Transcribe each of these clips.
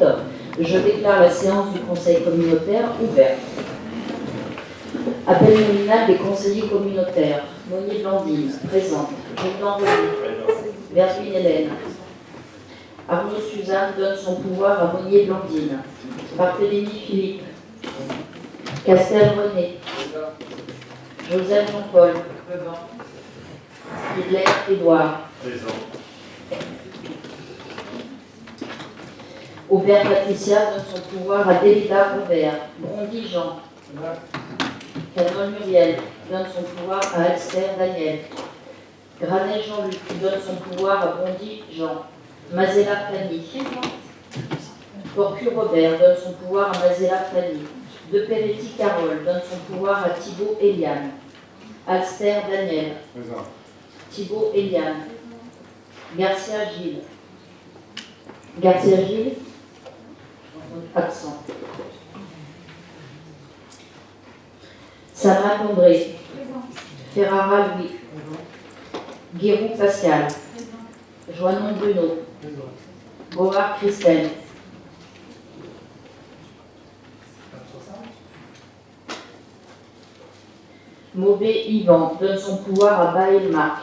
présente. Je déclare la séance du Conseil communautaire ouverte. Appel nominal des conseillers communautaires. Monnier Blandine, présente. Jourdan René, Vervine Hélène. Arnaud Suzanne donne son pouvoir à Monnier Blandine. Barthélémy Philippe. Castel René. Joseph Jean-Paul. Hitler Édouard. Aubert Patricia donne son pouvoir à Délida Robert. Brondy Jean. Canol Muriel donne son pouvoir à Alster Daniel. Granet Jean-Luc donne son pouvoir à Brondy Jean. Mazella Fanny. Porcu Robert donne son pouvoir à Mazella Fanny. De Peretti Carole donne son pouvoir à Thibaut Eliane. Alster Daniel. Présent. Thibaut Eliane. Garcia Gilles. Garcia Gilles. Absent. Samar André. Ferrara Louis. Guérou Pascal. Joannon Bruno. Beauvoir Christelle. Maubé Yvan donne son pouvoir à Baël Marc.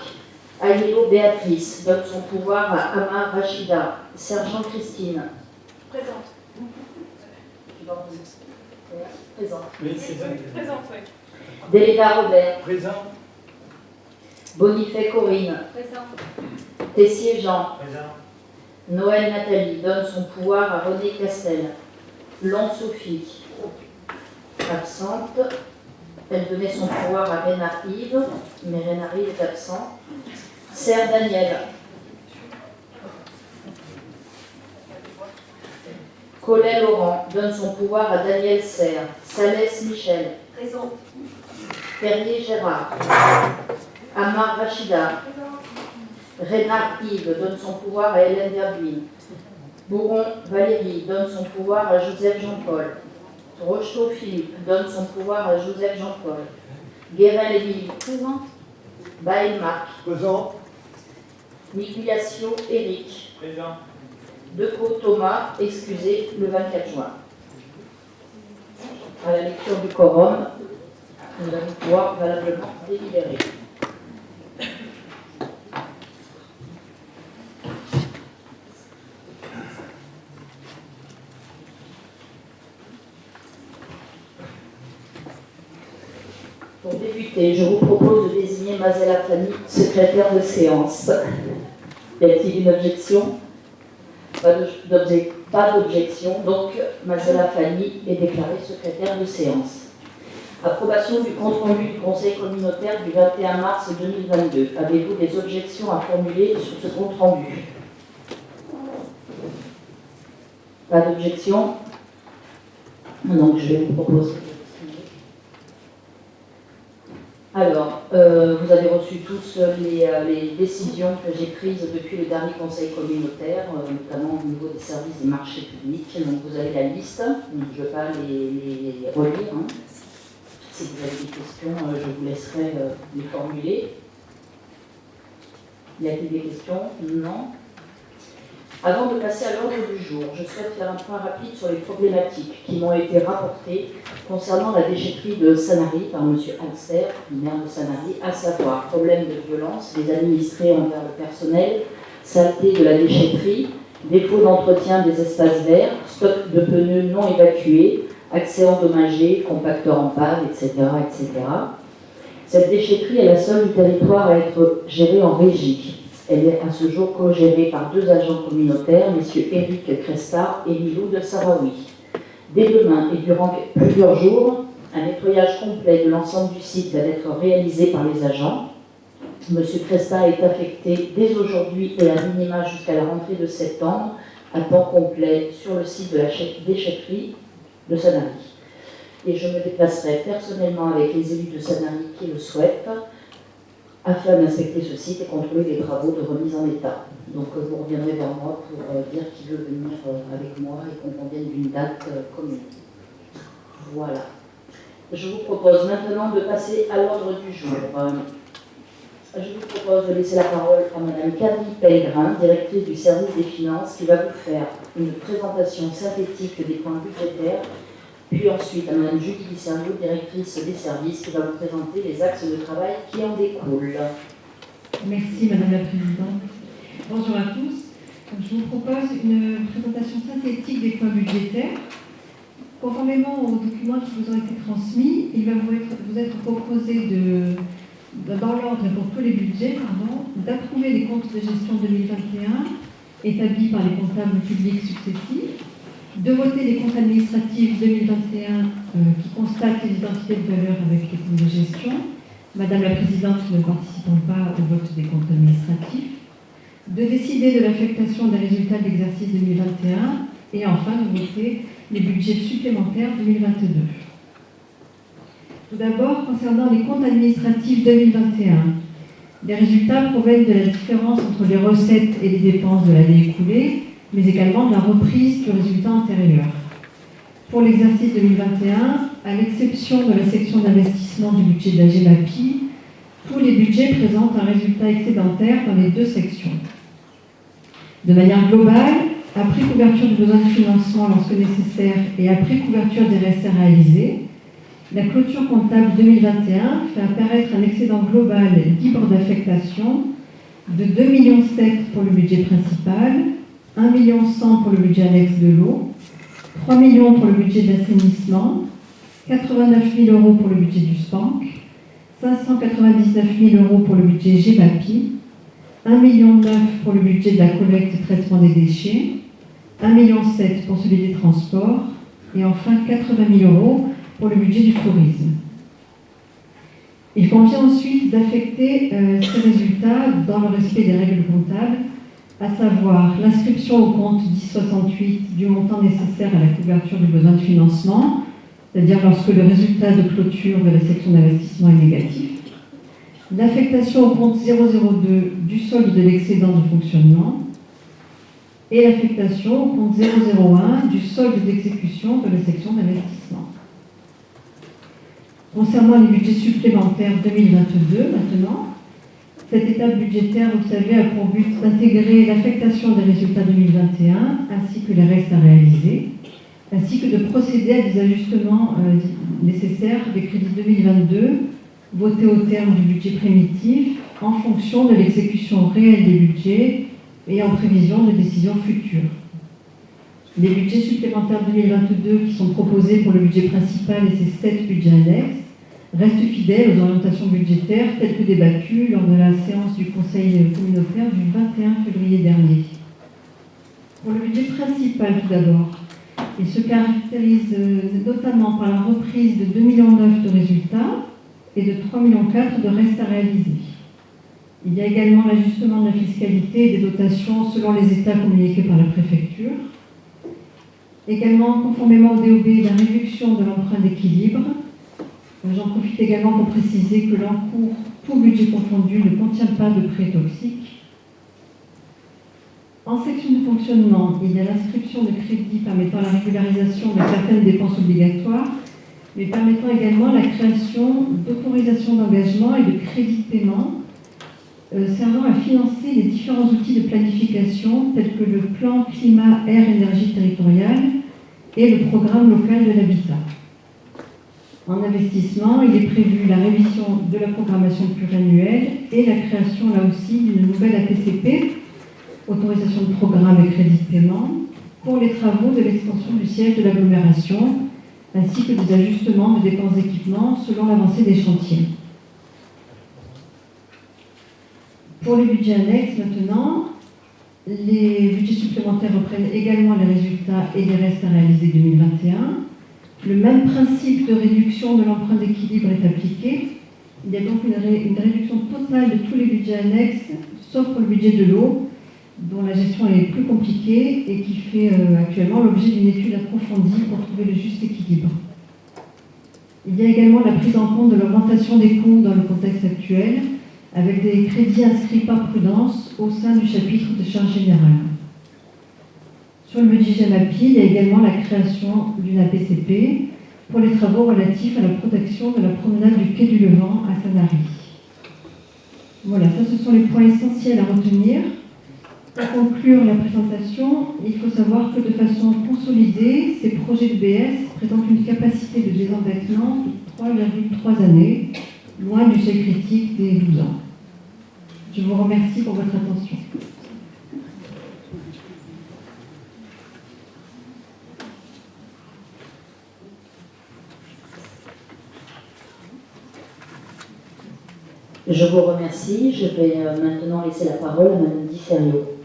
Aïlo Béatrice donne son pouvoir à Amar Rachida. Sergent Christine. Présente. Présent. Oui, c'est ça. Présente, oui. Délégat Robert. Présent. Bonifay Corinne. Présent. Tessier Jean. Présent. Noël Nathalie donne son pouvoir à René Castel. Long Sophie. Absente. Elle donnait son pouvoir à Rénard Yves, mais Rénard Yves est absent. Serre Daniel. Collet Laurent donne son pouvoir à Daniel Serre. Salès Michel. Présent. Perrier Gérard. Amar Rachida. Rénard Yves donne son pouvoir à Hélène Verbuine. Bourron Valérie donne son pouvoir à Joseph Jean-Paul. Rocheteau Philippe donne son pouvoir à Joseph Jean-Paul. Guérin Émilie. Présent. Baël Marc. Présent. Migliaccio Éric. Présent. Decaux Thomas, excusé le 24 juin. À la lecture du quorum, nous allons pouvoir valablement délibérer. Pour débuter, je vous propose de désigner Mazella Fanny, secrétaire de séance. Y a-t-il une objection ? Pas d'objection, donc Mazella Fanny est déclarée secrétaire de séance. Approbation du compte-rendu du Conseil communautaire du 21 mars 2022. Avez-vous des objections à formuler sur ce compte-rendu ? Pas d'objection. Donc je vais vous proposer. Alors, vous avez reçu tous les décisions que j'ai prises depuis le dernier conseil communautaire, notamment au niveau des services des marchés publics. Donc, vous avez la liste, donc je ne vais pas les relire. Hein. Si vous avez des questions, je vous laisserai les formuler. Y a-t-il des questions ? Non. Avant de passer à l'ordre du jour, je souhaite faire un point rapide sur les problématiques qui m'ont été rapportées concernant la déchetterie de Sanary par M. Alster, maire de Sanary, à savoir problème de violence des administrés envers le personnel, saleté de la déchetterie, défaut d'entretien des espaces verts, stock de pneus non évacués, accès endommagé, compacteur en panne, etc., etc. Cette déchetterie est la seule du territoire à être gérée en régie. Elle est à ce jour co-gérée par deux agents communautaires, M. Éric Cresta et Milou de Sarawi. Dès demain et durant plusieurs jours, un nettoyage complet de l'ensemble du site va être réalisé par les agents. M. Cresta est affecté dès aujourd'hui et à minima jusqu'à la rentrée de septembre à temps complet sur le site de la déchetterie de Sanary. Et je me déplacerai personnellement avec les élus de Sanary qui le souhaitent afin d'inspecter ce site et contrôler les travaux de remise en état. Donc vous reviendrez vers moi pour dire qui veut venir avec moi et qu'on convienne d'une date commune. Voilà. Je vous propose maintenant de passer à l'ordre du jour. Je vous propose de laisser la parole à Mme Camille Pellegrin, directrice du service des finances, qui va vous faire une présentation synthétique des points budgétaires, puis ensuite à Mme Julie Disserviau, directrice des services, qui va vous présenter les axes de travail qui en découlent. Merci Madame la Présidente. Bonjour à tous. Je vous propose une présentation synthétique des points budgétaires. Conformément aux documents qui vous ont été transmis, il va vous être proposé dans l'ordre pour tous les budgets, d'approuver les comptes de gestion 2021 établis par les comptables publics successifs, de voter les comptes administratifs 2021 qui constatent les identités de valeur avec les comptes de gestion, Madame la Présidente ne participant pas au vote des comptes administratifs, de décider de l'affectation des résultats de l'exercice 2021 et enfin de voter les budgets supplémentaires 2022. Tout d'abord, concernant les comptes administratifs 2021, les résultats proviennent de la différence entre les recettes et les dépenses de l'année écoulée, mais également de la reprise du résultat antérieur. Pour l'exercice 2021, à l'exception de la section d'investissement du budget de la GEMAPI, tous les budgets présentent un résultat excédentaire dans les deux sections. De manière globale, après couverture du besoin de financement lorsque nécessaire et après couverture des restes à réaliser, la clôture comptable 2021 fait apparaître un excédent global libre d'affectation de 2,7 millions pour le budget principal, 1,1 million pour le budget annexe de l'eau, 3 millions pour le budget de l'assainissement, 89 000 euros pour le budget du SPANC, 599 000 euros pour le budget GEMAPI, 1,9 million pour le budget de la collecte et traitement des déchets, 1,7 million pour celui des transports, et enfin 80 000 euros pour le budget du tourisme. Il convient ensuite d'affecter ces résultats dans le respect des règles comptables, à savoir l'inscription au compte 1068 du montant nécessaire à la couverture du besoin de financement, c'est-à-dire lorsque le résultat de clôture de la section d'investissement est négatif, l'affectation au compte 002 du solde de l'excédent de fonctionnement et l'affectation au compte 001 du solde d'exécution de la section d'investissement. Concernant les budgets supplémentaires 2022, maintenant, cette étape budgétaire, vous le savez, a pour but d'intégrer l'affectation des résultats 2021 ainsi que les restes à réaliser, ainsi que de procéder à des ajustements nécessaires des crédits 2022 votés au terme du budget primitif en fonction de l'exécution réelle des budgets et en prévision de décisions futures. Les budgets supplémentaires 2022 qui sont proposés pour le budget principal et ses 7 budgets annexes restent fidèles aux orientations budgétaires telles que débattues lors de la séance du Conseil communautaire du 21 février dernier. Pour le budget principal tout d'abord, il se caractérise notamment par la reprise de 2,9 millions de résultats et de 3,4 millions de restes à réaliser. Il y a également l'ajustement de la fiscalité et des dotations selon les états communiqués par la préfecture. Également, conformément au DOB, la réduction de l'emprunt d'équilibre. J'en profite également pour préciser que l'encours, tout budget confondu, ne contient pas de prêts toxiques. En section de fonctionnement, il y a l'inscription de crédits permettant la régularisation de certaines dépenses obligatoires, mais permettant également la création d'autorisations d'engagement et de crédits de paiement servant à financer les différents outils de planification tels que le plan climat, air, énergie territoriale et le programme local de l'habitat. En investissement, il est prévu la révision de la programmation pluriannuelle et la création là aussi d'une nouvelle APCP, autorisation de programme et crédit de paiement, pour les travaux de l'extension du siège de l'agglomération, ainsi que des ajustements de dépenses d'équipement selon l'avancée des chantiers. Pour les budgets annexes maintenant, les budgets supplémentaires reprennent également les résultats et les restes à réaliser 2021. Le même principe de réduction de l'emprunt d'équilibre est appliqué. Il y a donc une réduction totale de tous les budgets annexes, sauf pour le budget de l'eau, dont la gestion est plus compliquée et qui fait actuellement l'objet d'une étude approfondie pour trouver le juste équilibre. Il y a également la prise en compte de l'augmentation des coûts dans le contexte actuel, avec des crédits inscrits par prudence au sein du chapitre de charges générales. Sur le budget GEMAPI, il y a également la création d'une APCP pour les travaux relatifs à la protection de la promenade du Quai du Levant à Sanary. Voilà, ça ce sont les points essentiels à retenir. Pour conclure la présentation, il faut savoir que de façon consolidée, ces projets de BS présentent une capacité de désendettement de 3,3 années, loin du seuil critique des 12 ans. Je vous remercie pour votre attention. Je vous remercie. Je vais maintenant laisser la parole à Mme Disserio.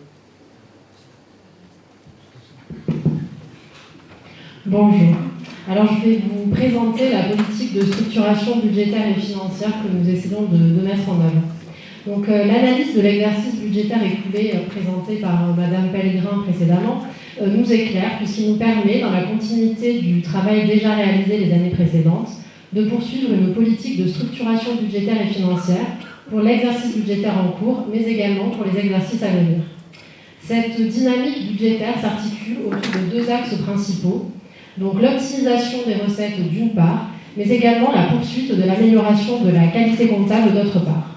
Bonjour. Alors, je vais vous présenter la politique de structuration budgétaire et financière que nous essayons de mettre en œuvre. Donc, l'analyse de l'exercice budgétaire écoulé présentée par Mme Pellegrin précédemment nous éclaire, puisqu'il nous permet, dans la continuité du travail déjà réalisé les années précédentes, de poursuivre une politique de structuration budgétaire et financière pour l'exercice budgétaire en cours, mais également pour les exercices à venir. Cette dynamique budgétaire s'articule autour de deux axes principaux, donc l'optimisation des recettes d'une part, mais également la poursuite de l'amélioration de la qualité comptable d'autre part.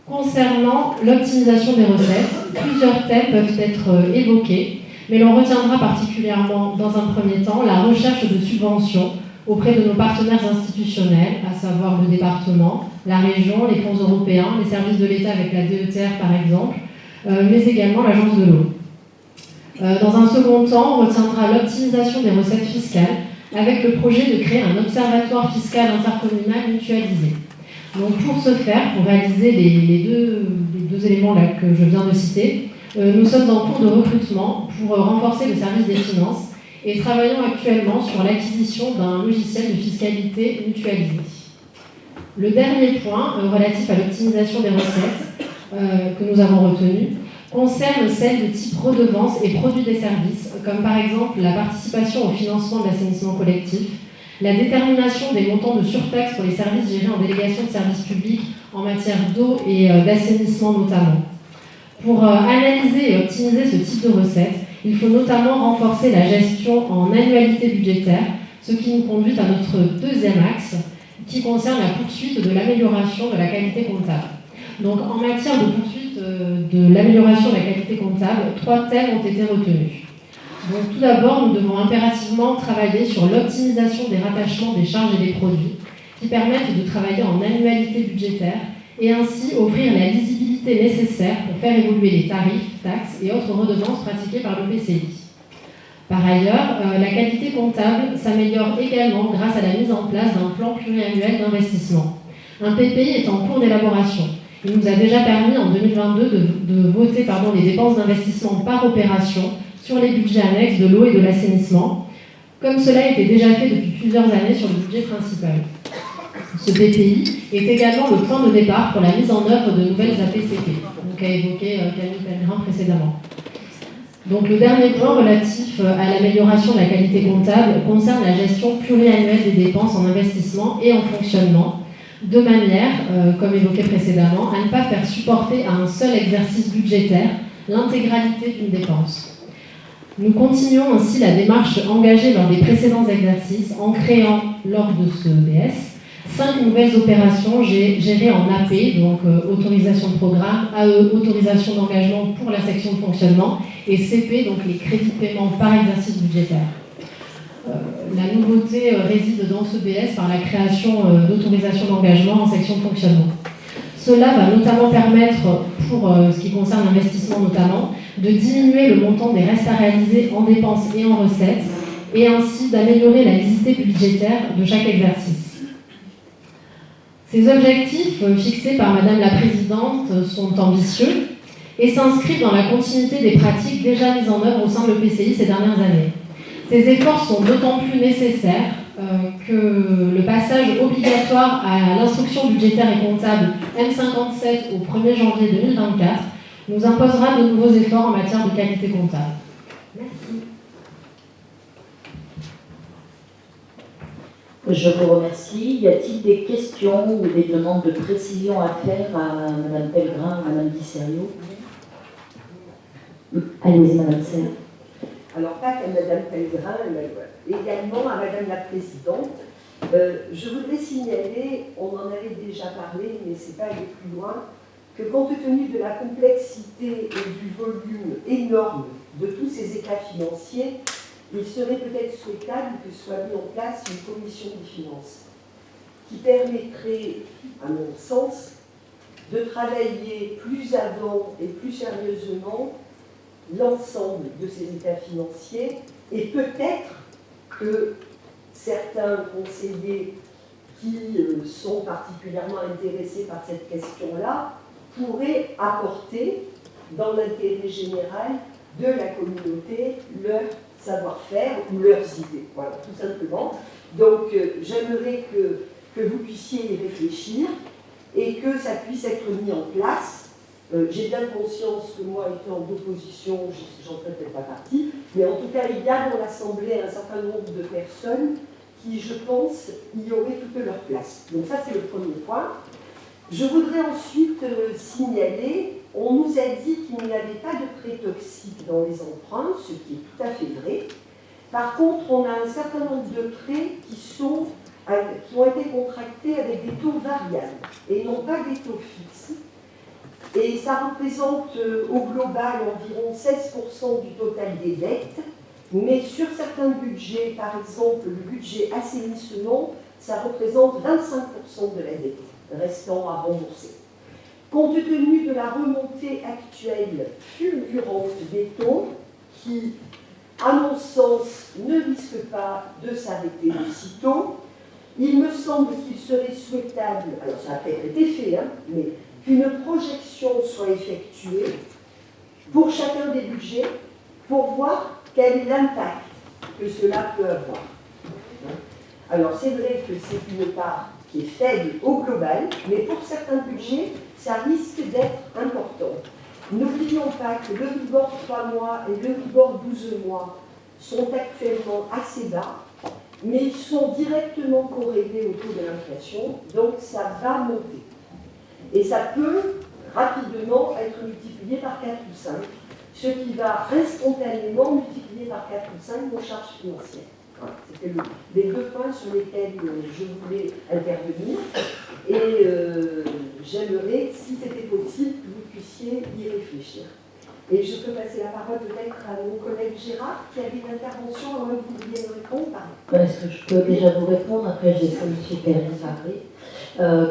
Concernant l'optimisation des recettes, plusieurs thèmes peuvent être évoqués, mais l'on retiendra particulièrement dans un premier temps la recherche de subventions auprès de nos partenaires institutionnels, à savoir le département, la région, les fonds européens, les services de l'État avec la DETR par exemple, mais également l'Agence de l'eau. Dans un second temps, on retiendra l'optimisation des recettes fiscales avec le projet de créer un observatoire fiscal intercommunal mutualisé. Donc pour ce faire, pour réaliser les deux éléments là que je viens de citer, nous sommes en cours de recrutement pour renforcer le service des finances et travaillons actuellement sur l'acquisition d'un logiciel de fiscalité mutualisé. Le dernier point, relatif à l'optimisation des recettes que nous avons retenu, concerne celles de type redevance et produits des services, comme par exemple la participation au financement de l'assainissement collectif, la détermination des montants de surtaxe pour les services gérés en délégation de services publics en matière d'eau et d'assainissement notamment. Pour analyser et optimiser ce type de recettes, il faut notamment renforcer la gestion en annualité budgétaire, ce qui nous conduit à notre deuxième axe, qui concerne la poursuite de l'amélioration de la qualité comptable. Donc, en matière de poursuite de l'amélioration de la qualité comptable, 3 thèmes ont été retenus. Donc, tout d'abord, nous devons impérativement travailler sur l'optimisation des rattachements des charges et des produits, qui permettent de travailler en annualité budgétaire et ainsi offrir la lisibilité nécessaire pour faire évoluer les tarifs, taxes et autres redevances pratiquées par le PCI. Par ailleurs, la qualité comptable s'améliore également grâce à la mise en place d'un plan pluriannuel d'investissement. Un PPI est en cours d'élaboration. Il nous a déjà permis en 2022 de voter les dépenses d'investissement par opération sur les budgets annexes de l'eau et de l'assainissement, comme cela était déjà fait depuis plusieurs années sur le budget principal. Ce PPI est également le point de départ pour la mise en œuvre de nouvelles APCP, qu'a évoqué Camille Pellegrin précédemment. Donc, le dernier point relatif à l'amélioration de la qualité comptable concerne la gestion pluriannuelle des dépenses en investissement et en fonctionnement, de manière, comme évoqué précédemment, à ne pas faire supporter à un seul exercice budgétaire l'intégralité d'une dépense. Nous continuons ainsi la démarche engagée lors des précédents exercices en créant, lors de ce BS, 5 nouvelles opérations gérées en AP, donc autorisation de programme, AE, autorisation d'engagement pour la section de fonctionnement, et CP, donc les crédits de paiement par exercice budgétaire. La nouveauté réside dans ce BS par la création d'autorisations d'engagement en section de fonctionnement. Cela va notamment permettre, pour ce qui concerne l'investissement notamment, de diminuer le montant des restes à réaliser en dépenses et en recettes, et ainsi d'améliorer la lisibilité budgétaire de chaque exercice. Ces objectifs fixés par Madame la Présidente sont ambitieux et s'inscrivent dans la continuité des pratiques déjà mises en œuvre au sein de l'EPCI ces dernières années. Ces efforts sont d'autant plus nécessaires que le passage obligatoire à l'instruction budgétaire et comptable M57 au 1er janvier 2024 nous imposera de nouveaux efforts en matière de qualité comptable. Merci. Je vous remercie. Y a-t-il des questions ou des demandes de précision à faire à Mme Pellegrin ou à Mme Disserio? Allez-y, Mme Serre. Alors, pas qu'à Mme Pellegrin, mais également à Mme la Présidente. Je voudrais signaler, on en avait déjà parlé, mais ce n'est pas aller plus loin, que compte tenu de la complexité et du volume énorme de tous ces états financiers, il serait peut-être souhaitable que soit mis en place une commission des finances qui permettrait, à mon sens, de travailler plus avant et plus sérieusement l'ensemble de ces états financiers et peut-être que certains conseillers qui sont particulièrement intéressés par cette question-là pourraient apporter dans l'intérêt général de la communauté leur savoir-faire ou leurs idées, voilà, tout simplement. Donc j'aimerais que vous puissiez y réfléchir et que ça puisse être mis en place. J'ai bien conscience que moi, étant d'opposition, j'en ferai peut-être pas partie, mais en tout cas, il y a dans l'Assemblée un certain nombre de personnes qui, je pense, y auraient toute leur place. Donc ça, c'est le premier point. Je voudrais ensuite signaler, on nous a dit qu'il n'y avait pas de prêts toxiques dans les emprunts, ce qui est tout à fait vrai. Par contre, on a un certain nombre de prêts qui ont été contractés avec des taux variables et non pas des taux fixes. Et ça représente au global environ 16% du total des dettes, mais sur certains budgets, par exemple le budget assainissement, ça représente 25% de la dette restant à rembourser. Compte tenu de la remontée actuelle fulgurante des taux, qui, à mon sens, ne risque pas de s'arrêter aussitôt, il me semble qu'il serait souhaitable, alors ça a peut-être été fait, mais qu'une projection soit effectuée pour chacun des budgets pour voir quel est l'impact que cela peut avoir. Alors c'est vrai que c'est une part qui est faible au global, mais pour certains budgets, ça risque d'être important. N'oublions pas que le Libor 3 mois et le Libor 12 mois sont actuellement assez bas, mais ils sont directement corrélés au taux de l'inflation, donc ça va monter. Et ça peut rapidement être multiplié par 4 ou 5, ce qui va instantanément multiplier par 4 ou 5 nos charges financières. Voilà, c'était les deux points sur lesquels je voulais intervenir. Et j'aimerais, si c'était possible, que vous puissiez y réfléchir. Et je peux passer la parole peut-être à mon collègue Gérard, qui avait une intervention, à moins que vous vouliez me répondre. Est-ce que je peux déjà vous répondre? Après, je laisserai M. Perry parler.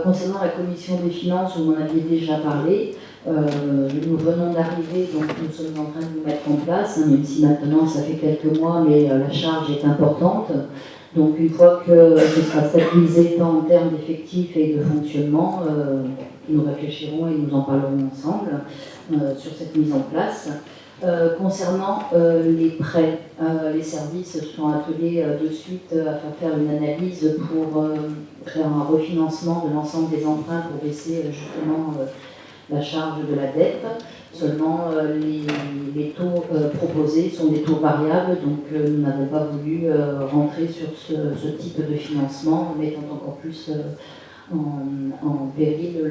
Concernant la commission des finances, vous m'en aviez déjà parlé. Nous venons d'arriver, donc nous sommes en train de nous mettre en place, même si maintenant ça fait quelques mois, mais la charge est importante. Donc une fois que ce sera stabilisé tant en termes d'effectifs et de fonctionnement, nous réfléchirons et nous en parlerons ensemble sur cette mise en place. Concernant les prêts, les services sont attelés de suite à faire une analyse pour faire un refinancement de l'ensemble des emprunts pour baisser justement la charge de la dette. Seulement, les taux proposés sont des taux variables, donc nous n'avons pas voulu rentrer sur ce type de financement, mettant encore plus en péril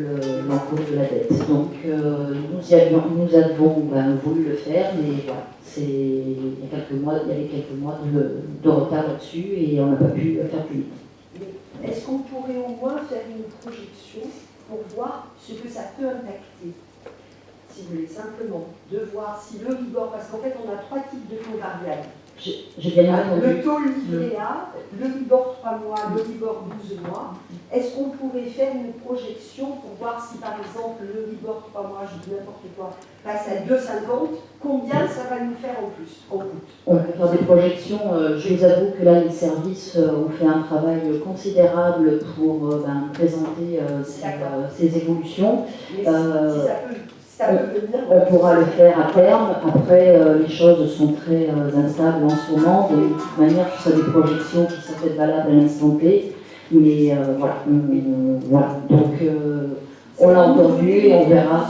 l'encours de la dette. Donc, nous avons voulu le faire, mais voilà, il y avait quelques mois de retard là-dessus et on n'a pas pu faire plus vite. Est-ce qu'on pourrait au moins faire une projection pour voir ce que ça peut impacter, si vous voulez, simplement, de voir si le Libor, parce qu'en fait on a 3 types de taux variables. J'ai bien entendu. Le taux livret A, le Libor 3 mois, le Libor 12 mois. Est-ce qu'on pourrait faire une projection pour voir si par exemple le Libor 3 mois, je dis n'importe quoi, passe à 2,50, combien ça va nous faire en plus, en coût? On peut faire des projections. Je vous avoue que là, les services ont fait un travail considérable pour présenter ces évolutions. Mais si ça peut venir, on pourra le faire à terme. Après, les choses sont très instables en ce moment. De toute manière, ce sont des projections qui sont faites valables à l'instant T. Mais voilà. Donc, on l'a entendu et on verra.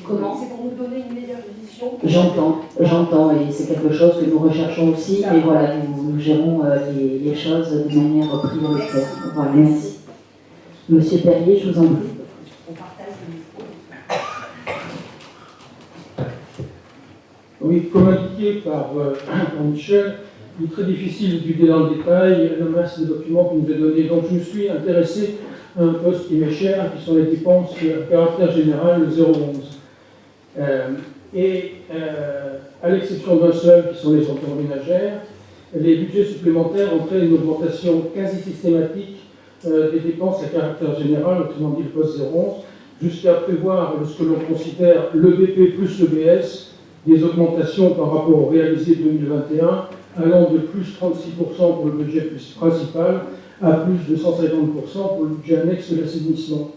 Comment? C'est pour nous donner une meilleure vision. J'entends, et c'est quelque chose que nous recherchons aussi, mais voilà, nous gérons les choses de manière prioritaire. Voilà, merci. Monsieur Perrier, je vous en prie. On partage le micro. Oui, comme indiqué par Michel, Il est très difficile d'étudier dans le détail la masse de documents qu'il nous est donné. Donc je me suis intéressé à un poste qui m'est cher, qui sont les dépenses à caractère général, le 011. À l'exception d'un seul, qui sont les entreprises ménagères, les budgets supplémentaires entraînent une augmentation quasi systématique des dépenses à caractère général, autrement dit le poste 011, jusqu'à prévoir, lorsque l'on considère l'EBP plus l'EBS, des augmentations par rapport au réalisé 2021, allant de plus 36% pour le budget principal à plus de 150% pour le budget annexe de l'assainissement.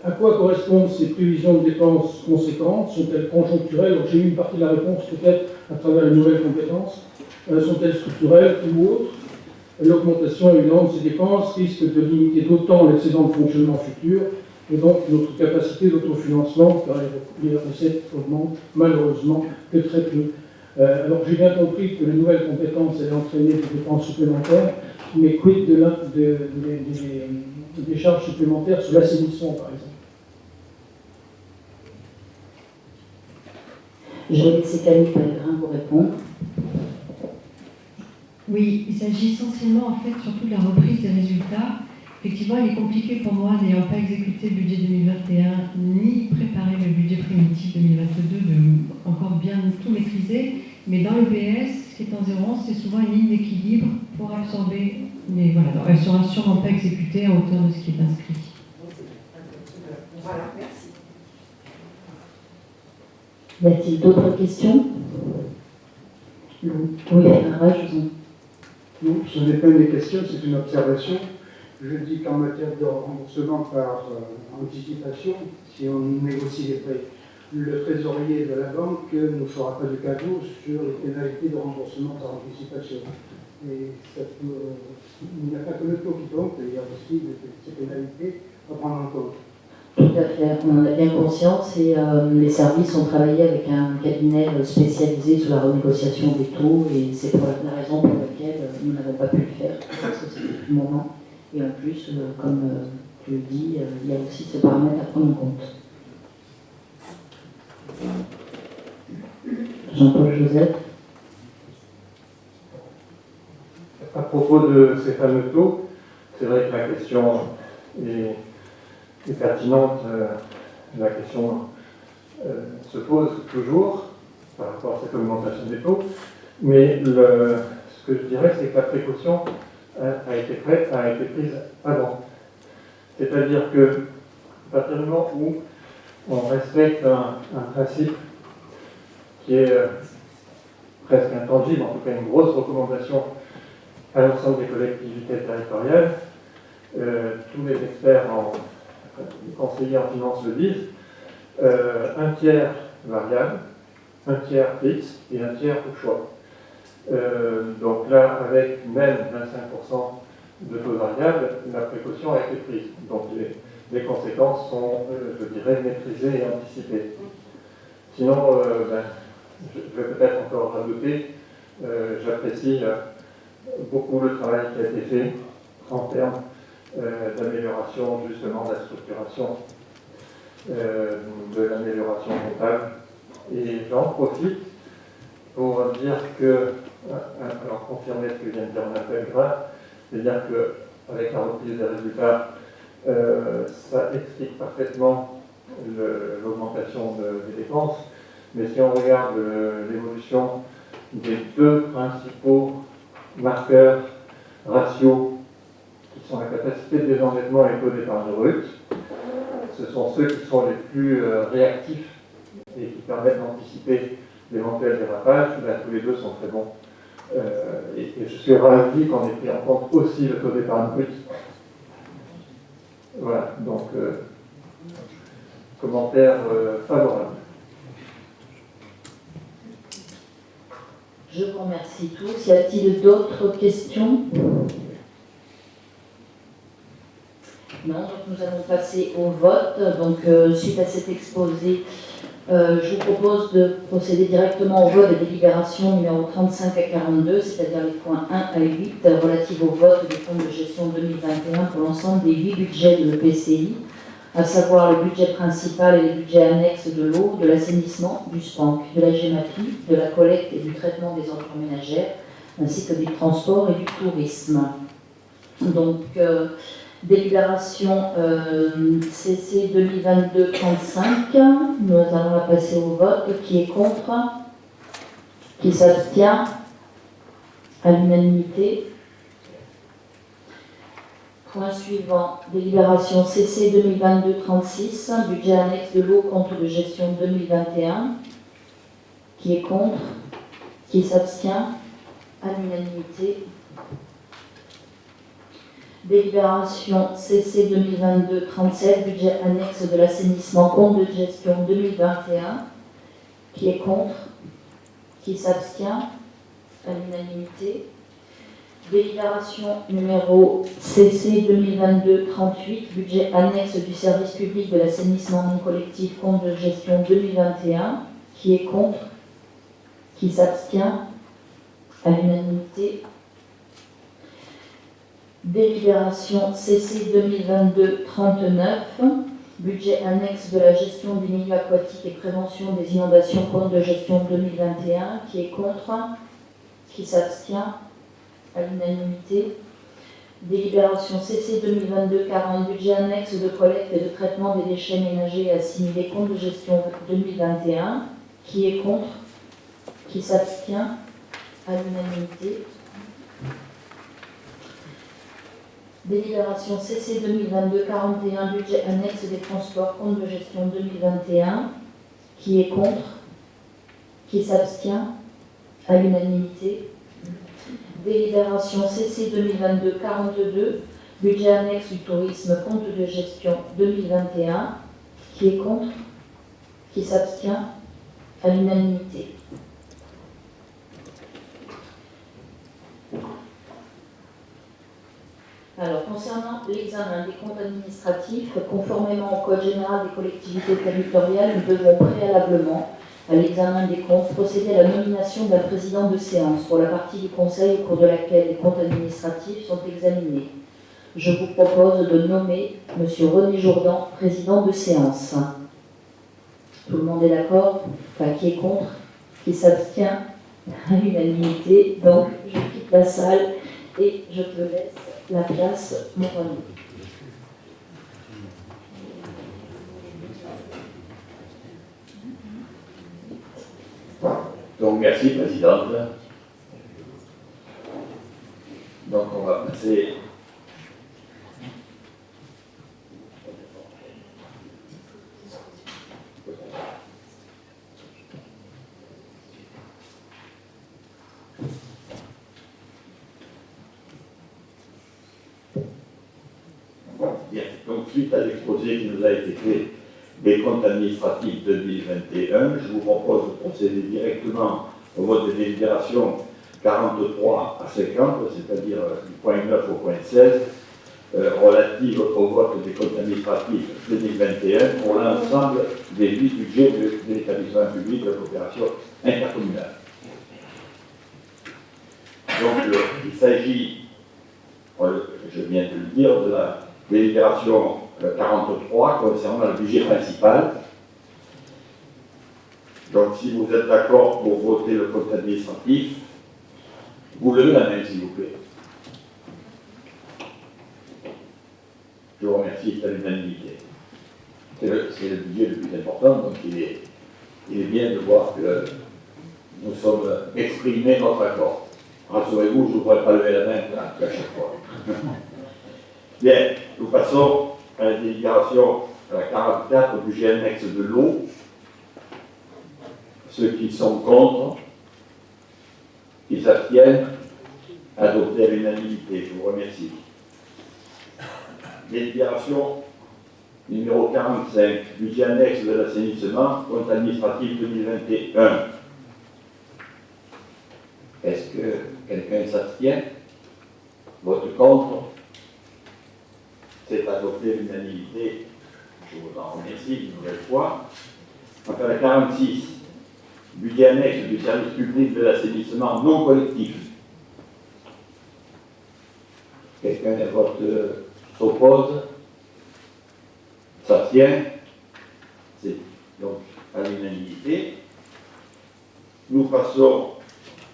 À quoi correspondent ces prévisions de dépenses conséquentes? Sont-elles conjoncturelles? J'ai eu une partie de la réponse peut-être à travers les nouvelles compétences. Sont-elles structurelles ou autres? L'augmentation évidente de ces dépenses risque de limiter d'autant l'excédent de fonctionnement futur et donc notre capacité d'autofinancement, car les recettes augmentent malheureusement que très peu. Alors j'ai bien compris que les nouvelles compétences allaient entraîner des dépenses supplémentaires, mais quid des charges supplémentaires sur l'assainissement par exemple? Je vais laisser Camille Pellegrin vous répondre. Oui, il s'agit essentiellement en fait surtout de la reprise des résultats. Effectivement, il est compliqué pour moi, n'ayant pas exécuté le budget 2021 ni préparé le budget primitif 2022, de encore bien tout maîtriser. Mais dans l'EBS, ce qui est en 011, c'est souvent une ligne d'équilibre pour absorber. Mais voilà, donc elles ne seront sûrement pas exécutées à hauteur de ce qui est inscrit. Voilà, merci. Y a-t-il d'autres questions? Oui, Bernard, je vous en prie. Non, ce n'est pas une question, c'est une observation. Je dis qu'en matière de remboursement par anticipation, si on négocie les prêts, le trésorier de la banque ne fera pas de cadeau sur les pénalités de remboursement par anticipation. Et il n'y a pas que le taux qui compte, il y a aussi ces pénalités à prendre en compte. Tout à fait, on en a bien conscience et les services ont travaillé avec un cabinet spécialisé sur la renégociation des taux et c'est pour la raison pour laquelle nous n'avons pas pu le faire, parce que c'était plus le moment. Et en plus, comme tu le dis, il y a aussi ce paramètre à prendre en compte. Jean-Paul Joseph. À propos de ces fameux taux, c'est vrai que la question est pertinente. La question se pose toujours par rapport à cette augmentation des taux, mais ce que je dirais, c'est que la précaution a été prise avant. C'est-à-dire que, à partir du moment où on respecte un principe qui est presque intangible, en tout cas une grosse recommandation à l'ensemble des collectivités territoriales, tous les experts, les conseillers en finance le disent, un tiers variable, un tiers fixe et un tiers au choix. Donc là, avec même 25% de taux variable, la précaution a été prise. Donc les conséquences sont, je dirais, maîtrisées et anticipées. Sinon, je vais peut-être encore rajouter, j'apprécie beaucoup le travail qui a été fait en termes d'amélioration justement de la structuration, de l'amélioration comptable. Et j'en profite pour dire que, alors confirmer ce que vient de dire Mme Pellegrin, c'est-à-dire qu'avec la reprise des résultats, ça explique parfaitement l'augmentation des dépenses, mais si on regarde l'évolution des deux principaux marqueurs ratios qui sont la capacité de désendettement et le taux d'épargne brute, ce sont ceux qui sont les plus réactifs et qui permettent d'anticiper l'éventuel dérapage. Là, tous les deux sont très bons. Et je suis ravi qu'on ait pris en compte aussi le taux d'épargne brut. Voilà, donc commentaire favorable. Je vous remercie tous. Y a-t-il d'autres questions? Non, donc nous allons passer au vote. Donc, suite à cet exposé, je vous propose de procéder directement au vote des délibérations numéro 35 à 42, c'est-à-dire les points 1 à 8, relatifs au vote des comptes de gestion 2021 pour l'ensemble des 8 budgets de l'EPCI, à savoir le budget principal et les budgets annexes de l'eau, de l'assainissement, du SPANC, de la GEMAPI, de la collecte et du traitement des ordures ménagères, ainsi que du transport et du tourisme. Donc, délibération CC 2022-35, nous allons la passer au vote. Qui est contre? Qui s'abstient? À l'unanimité. Point suivant, délibération CC 2022-36, budget annexe de l'eau, compte de gestion 2021. Qui est contre? Qui s'abstient? À l'unanimité. Délibération CC 2022-37, budget annexe de l'assainissement, compte de gestion 2021. Qui est contre? Qui s'abstient? À l'unanimité. Délibération numéro CC 2022-38, budget annexe du service public de l'assainissement non collectif, compte de gestion 2021. Qui est contre? Qui s'abstient? À l'unanimité. Délibération CC 2022-39, budget annexe de la gestion des milieux aquatiques et prévention des inondations, compte de gestion 2021. Qui est contre? Qui s'abstient? À l'unanimité. Délibération CC 2022-40, budget annexe de collecte et de traitement des déchets ménagers et assimilés, compte de gestion 2021. Qui est contre? Qui s'abstient? À l'unanimité. Délibération CC 2022-41, budget annexe des transports, compte de gestion 2021. Qui est contre? Qui s'abstient? À l'unanimité. Délibération CC 2022-42, budget annexe du tourisme, compte de gestion 2021. Qui est contre? Qui s'abstient? À l'unanimité. Alors, concernant l'examen des comptes administratifs, conformément au Code général des collectivités territoriales, nous devons préalablement à l'examen des comptes procéder à la nomination d'un président de séance pour la partie du Conseil au cours de laquelle les comptes administratifs sont examinés. Je vous propose de nommer M. René Jourdan, président de séance. Tout le monde est d'accord? Enfin, qui est contre? Qui s'abstient? À l'unanimité. Donc, je quitte la salle et je te laisse la place, mon René. Donc, merci, Présidente. Donc, on va passer bien. Donc, suite à l'exposé qui nous a été fait des comptes administratifs 2021, je vous propose de procéder directement au vote des délibérations 43 à 50, c'est-à-dire du point 9 au point 16, relative au vote des comptes administratifs 2021 pour l'ensemble des 8 budgets de l'établissement public de coopération intercommunale. Donc, il s'agit, je viens de le dire, de la délibération 43 concernant le budget principal. Donc, si vous êtes d'accord pour voter le compte administratif, vous levez la main, s'il vous plaît. Je vous remercie, c'est à l'unanimité. C'est le budget le plus important, donc il est bien de voir que nous sommes exprimés notre accord. Rassurez-vous, je ne pourrais pas lever la main à chaque fois. Bien, nous passons à la délibération à la 44, budget annexe de l'eau. Ceux qui sont contre, qui s'abstiennent, adopté à l'unanimité. Je vous remercie. Délibération numéro 45, budget annexe de l'assainissement, compte administratif 2021. Est-ce que quelqu'un s'abstient? Vote contre? C'est adopté à l'unanimité. Je vous en remercie une nouvelle fois. Enfin, la 46, budget annexe du service public de l'assainissement non collectif. Quelqu'un vote s'oppose, s'abstient, c'est donc à l'unanimité. Nous passons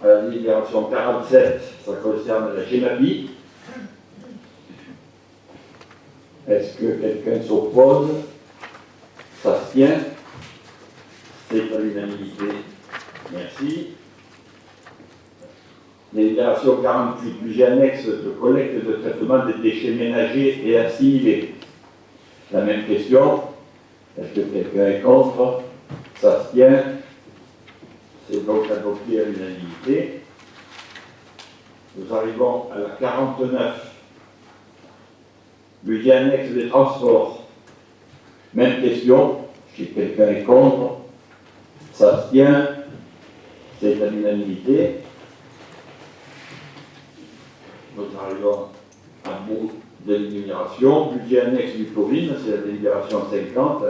à la délibération 47, ça concerne la GEMAPI. Est-ce que quelqu'un s'oppose? S'abstient? C'est à l'unanimité. Merci. Délibération 48, budget annexe de collecte et de traitement des déchets ménagers et assimilés. La même question. Est-ce que quelqu'un est contre? S'abstient? C'est donc adopté à l'unanimité. Nous arrivons à la 49. Budget annexe des transports. Même question. Si quelqu'un est contre, s'abstient, c'est à l'unanimité. Nous arrivons à bout de l'énumération. Budget annexe du Covid, c'est la délibération 50.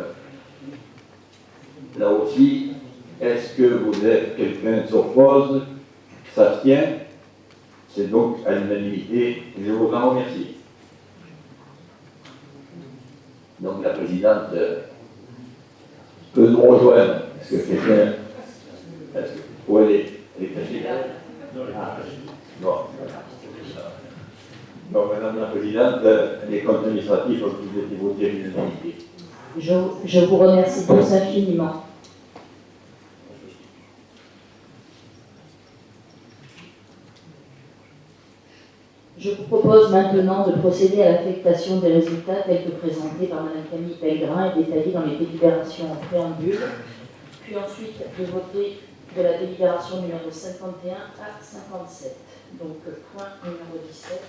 Là aussi, est-ce que vous êtes quelqu'un qui s'oppose, s'abstient? C'est donc à l'unanimité. Je vous en remercie. Donc la présidente peut nous rejoindre. Est-ce que quelqu'un... Où elle est cachée? Ah, bon, voilà. Donc, Madame la Présidente, les comptes administratifs ont tous été votés à l'unanimité. Je vous remercie tous infiniment. Je vous propose maintenant de procéder à l'affectation des résultats tels que présentés par Mme Camille Pellegrin et détaillés dans les délibérations en préambule, puis ensuite de voter de la délibération numéro 51 à 57. Donc, point numéro 17.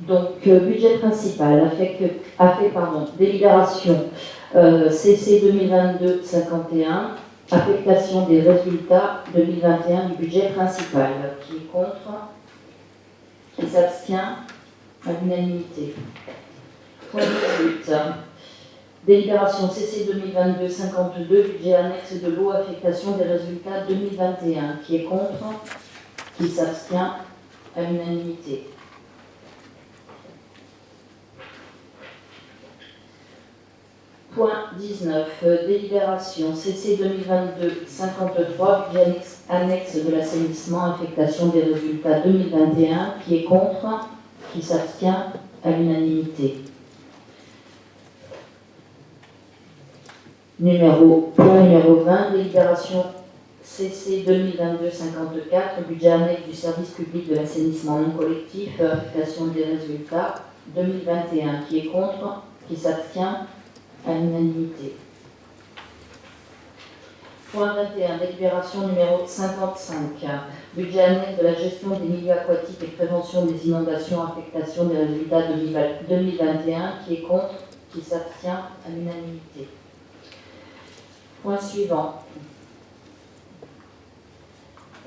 Donc, budget principal, délibération CC 2022-51, affectation des résultats 2021 du budget principal. Qui est contre? Qui s'abstient? À l'unanimité. Point 18. Délibération CC 2022-52, budget annexe de l'eau, affectation des résultats 2021. Qui est contre? Qui s'abstient? À l'unanimité. Point 19. Délibération CC 2022-53, budget annexe de l'assainissement, affectation des résultats 2021. Qui est contre? Qui s'abstient? À l'unanimité. Point numéro 20. Délibération CC 2022-54, budget annexe du service public de l'assainissement non collectif, affectation des résultats 2021. Qui est contre? Qui s'abstient? À l'unanimité. Point 21, délibération numéro 55, budget annexe de la gestion des milieux aquatiques et prévention des inondations, affectation des résultats 2021, qui est contre, qui s'abstient, à l'unanimité. Point suivant.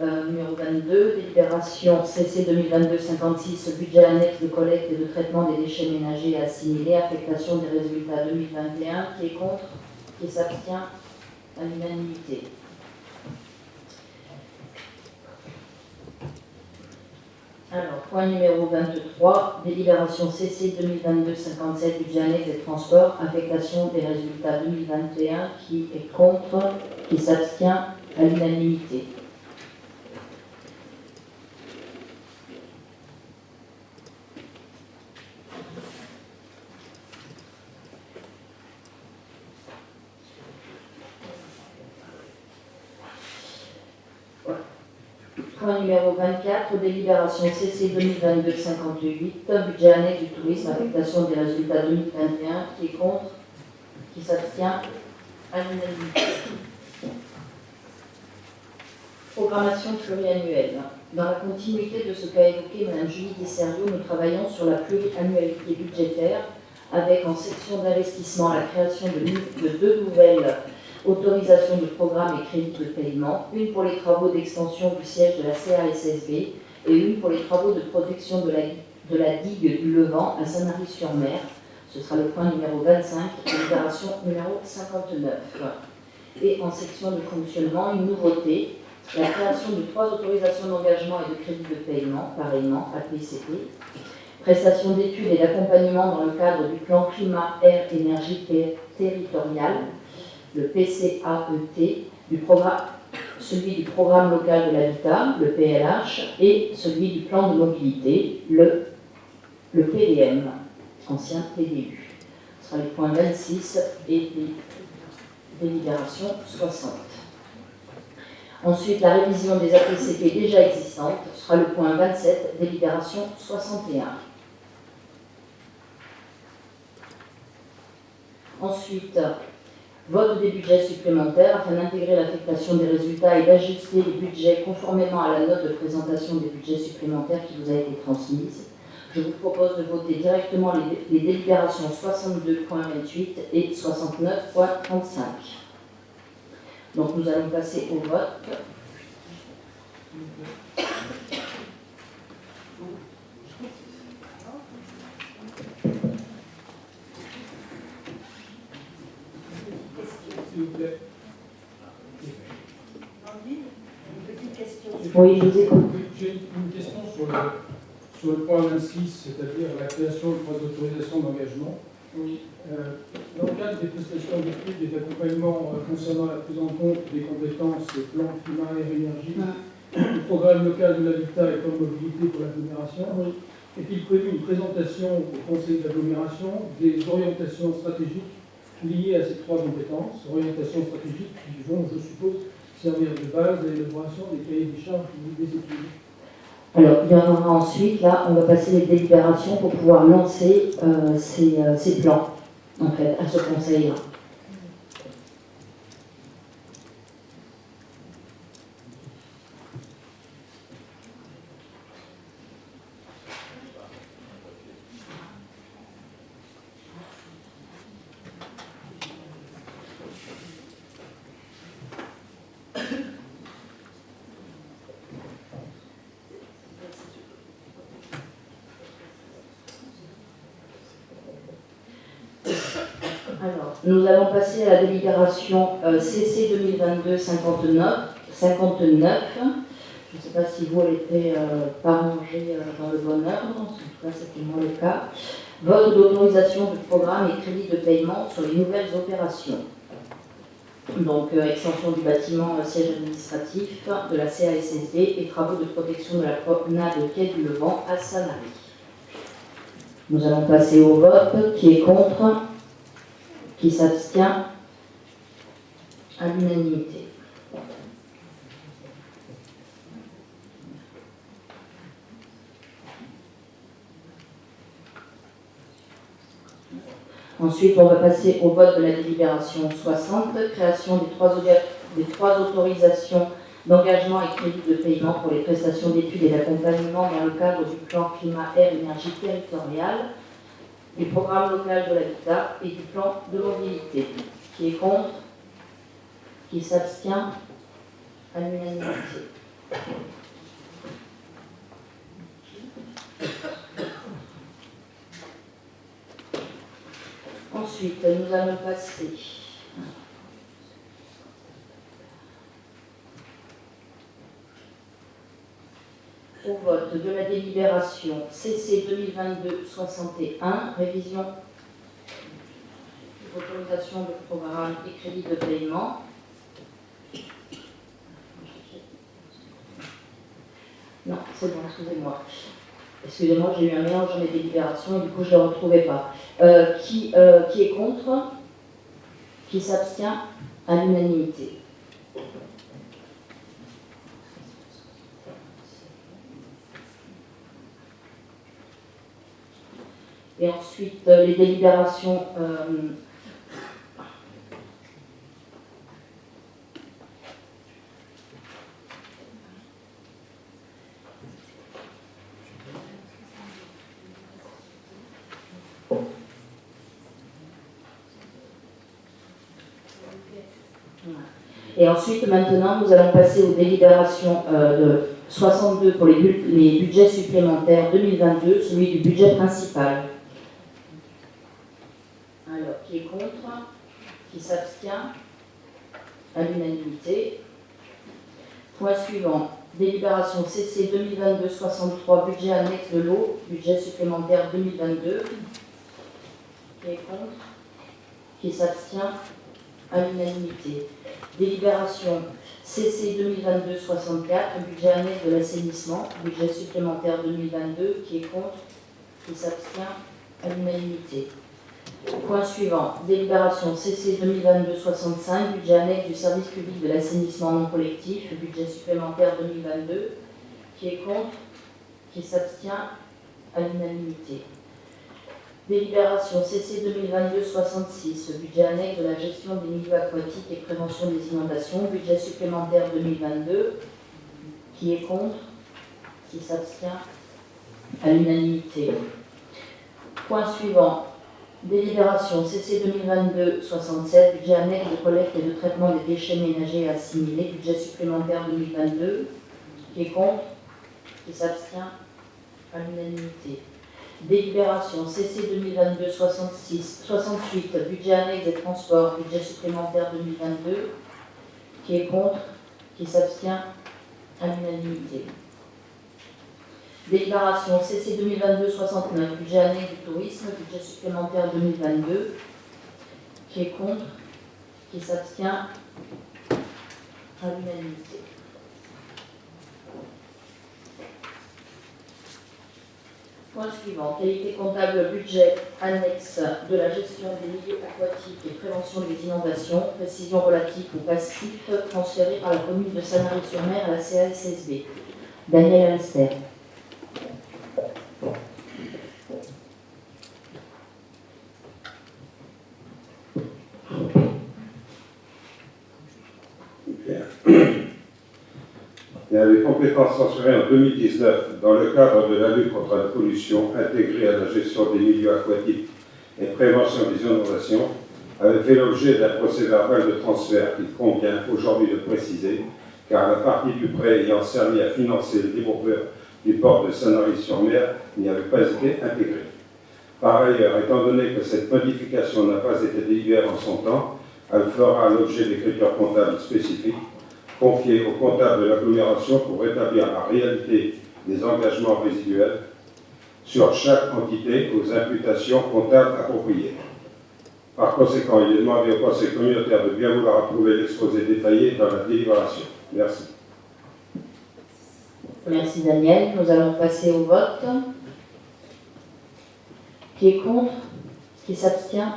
Numéro 22, délibération CC 2022-56, budget annexe de collecte et de traitement des déchets ménagers et assimilés, affectation des résultats 2021, qui est contre, qui s'abstient, à l'unanimité. Alors, point numéro 23, délibération CC 2022-57, budget annexe des transports, affectation des résultats 2021, qui est contre, qui s'abstient, à l'unanimité. Point numéro 24, délibération CC 2022-58, budget annexe du tourisme, affectation des résultats 2021, qui est contre, qui s'abstient, à l'unanimité. Programmation pluriannuelle. Dans la continuité de ce qu'a évoqué Mme Julie Desserriaux, nous travaillons sur la pluriannualité budgétaire avec en section d'investissement la création de 2 nouvelles autorisations de programme et crédits de paiement, une pour les travaux d'extension du siège de la CASSB et une pour les travaux de protection de la digue du Levant à Saint-Mary-sur-Mer. Ce sera le point numéro 25, délibération numéro 59. Et en section de fonctionnement, une nouveauté, la création de 3 autorisations d'engagement et de crédits de paiement, pareillement, APCP, prestations d'études et d'accompagnement dans le cadre du plan climat-air-énergie territorial, le PCAET, celui du programme local de l'habitat, le PLH, et celui du plan de mobilité, le PDM, ancien PDU. Ce sera les points 26 et délibération 60. Ensuite, la révision des APCP déjà existantes sera le point 27, délibération 61. Ensuite, vote des budgets supplémentaires afin d'intégrer l'affectation des résultats et d'ajuster les budgets conformément à la note de présentation des budgets supplémentaires qui vous a été transmise. Je vous propose de voter directement les délibérations 62.28 et 69.35. Donc nous allons passer au vote. S'il vous plaît. Une petite question. Oui, je vous écoute. J'ai une question sur le point 26, c'est-à-dire la création de trois autorisations d'engagement. Dans le cadre des prestations d'études et d'accompagnement concernant la prise en compte des compétences plan climat et énergie, le programme local de l'habitat et plan de mobilité pour l'agglomération, est-il prévu une présentation au conseil d'agglomération des orientations stratégiques liées à ces trois compétences, orientations stratégiques qui vont, je suppose, servir de base à l'élaboration des cahiers des charges des études? Alors, il y en aura ensuite, là, on va passer les délibérations pour pouvoir lancer ces plans, en fait, à ce conseil-là. Alors, nous allons passer à la délibération CC 2022-59. Je ne sais pas si vous, elle était pas rangée dans le bon ordre, en tout cas c'était moins le cas. Vote d'autorisation du programme et crédit de paiement sur les nouvelles opérations. Donc, extension du bâtiment siège administratif de la CASSD et travaux de protection de la promenade Quai du Levant à Sanary. Nous allons passer au vote. Qui est contre? Qui s'abstient? À l'unanimité. Ensuite, on va passer au vote de la délibération 60, création des trois autorisations d'engagement et crédit de paiement pour les prestations d'études et d'accompagnement dans le cadre du plan climat-air-énergie territorial, du programme local de l'habitat et du plan de mobilité. Qui est contre? Qui s'abstient? À l'unanimité. Ensuite, nous allons passer au vote de la délibération CC 2022-61, révision autorisation de programme et crédit de paiement. Non, c'est bon, excusez-moi. Excusez-moi, j'ai eu un mélange dans les délibérations et du coup je ne le retrouvais pas. Qui est contre? Qui s'abstient? À l'unanimité. Et ensuite, les délibérations et ensuite, maintenant, nous allons passer aux délibérations de 62 pour les budgets supplémentaires 2022, celui du budget principal. Alors, qui est contre? Qui s'abstient? À l'unanimité. Point suivant. Délibération CC 2022-63, budget annexe de l'eau, budget supplémentaire 2022. Qui est contre? Qui s'abstient? À l'unanimité. Délibération CC 2022-64, budget annexe de l'assainissement, budget supplémentaire 2022. Qui est contre? Qui s'abstient? À l'unanimité. Point suivant. Délibération CC 2022-65, budget annexe du service public de l'assainissement non collectif, budget supplémentaire 2022. Qui est contre? Qui s'abstient? À l'unanimité. Délibération CC 2022-66, budget annexe de la gestion des milieux aquatiques et prévention des inondations, budget supplémentaire 2022. Qui est contre? Qui s'abstient? À l'unanimité. Point suivant. Délibération CC 2022-67, budget annexe de collecte et de traitement des déchets ménagers et assimilés, budget supplémentaire 2022. Qui est contre? Qui s'abstient? À l'unanimité. Délibération CC 2022-68, budget annexe des transports, budget supplémentaire 2022. Qui est contre? Qui s'abstient? À l'unanimité. Délibération CC 2022-69, budget annexe du tourisme, budget supplémentaire 2022. Qui est contre? Qui s'abstient? À l'unanimité. Point suivant. Qualité comptable budget annexe de la gestion des milieux aquatiques et prévention des inondations, précision relative au passif transféré par la commune de Sanary-sur-Mer à la CASSB. Daniel Alster. Les compétences transférées en 2019 dans le cadre de la lutte contre la pollution intégrée à la gestion des milieux aquatiques et prévention des inondations avait fait l'objet d'un procès-verbal de transfert qu'il convient aujourd'hui de préciser, car la partie du prêt ayant servi à financer le développement du port de Sanary-sur-Mer n'y avait pas été intégrée. Par ailleurs, étant donné que cette modification n'a pas été délibérée en son temps, elle fera l'objet d'écritures comptables spécifiques confiées au comptable de l'agglomération pour établir la réalité des engagements résiduels sur chaque entité aux imputations comptables appropriées. Par conséquent, il est demandé au Conseil communautaire de bien vouloir approuver l'exposé détaillé dans la délibération. Merci. Merci Daniel. Nous allons passer au vote. Qui est contre? Qui s'abstient?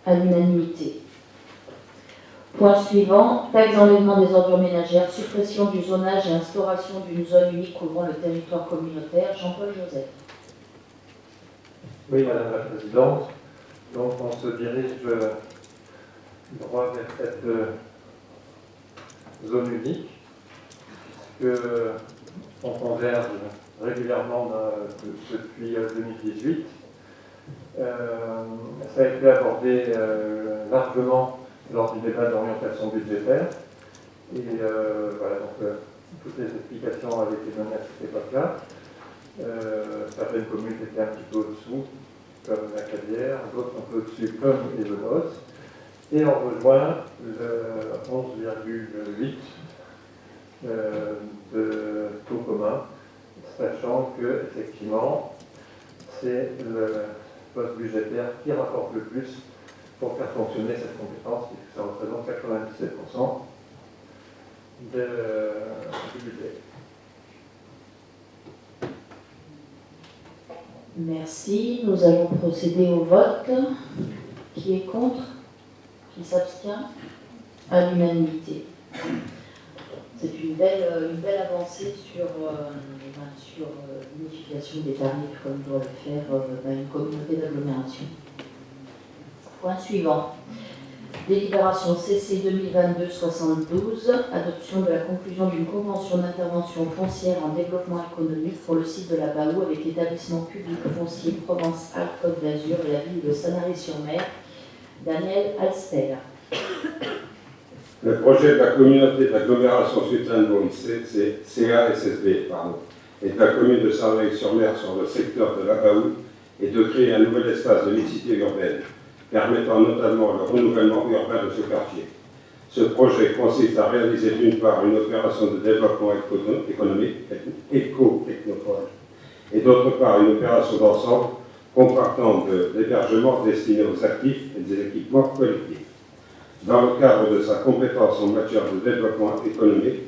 À l'unanimité. Point suivant, taxe d'enlèvement des ordures ménagères, suppression du zonage et instauration d'une zone unique couvrant le territoire communautaire. Jean-Paul Joseph. Oui, Madame la Présidente. Donc, on se dirige droit vers cette zone unique, puisqu'on converge régulièrement depuis 2018. Ça a été abordé largement lors du débat d'orientation budgétaire. Et voilà, donc toutes les explications avaient été données à cette époque-là. Certaines communes étaient un petit peu au-dessous, comme la Cadière, d'autres un peu au-dessus, comme les Venos. Et on rejoint le 11,8 de taux commun, sachant que, effectivement, c'est le poste budgétaire qui rapporte le plus pour faire fonctionner cette compétence, puisque ça représente 97% du budget. Merci. Nous allons procéder au vote. Qui est contre? Qui s'abstient? À l'unanimité. C'est une belle avancée sur l'unification des tarifs comme doit le faire une communauté d'agglomération. Point suivant. Délibération CC 2022-72, adoption de la conclusion d'une convention d'intervention foncière en développement économique pour le site de la Baou avec l'établissement public foncier Provence-Alpes-Côte d'Azur et la ville de Sanary-sur-Mer. Daniel Alster. Le projet de la communauté d'agglomération Sud-Saint-Vaud, CASSB, et de la commune de Sanary-sur-Mer sur le secteur de la Baou est de créer un nouvel espace de mixité urbaine, permettant notamment le renouvellement urbain de ce quartier. Ce projet consiste à réaliser d'une part une opération de développement économique, éco-technopole, et d'autre part une opération d'ensemble comportant de l'hébergement destiné aux actifs et des équipements collectifs. Dans le cadre de sa compétence en matière de développement économique,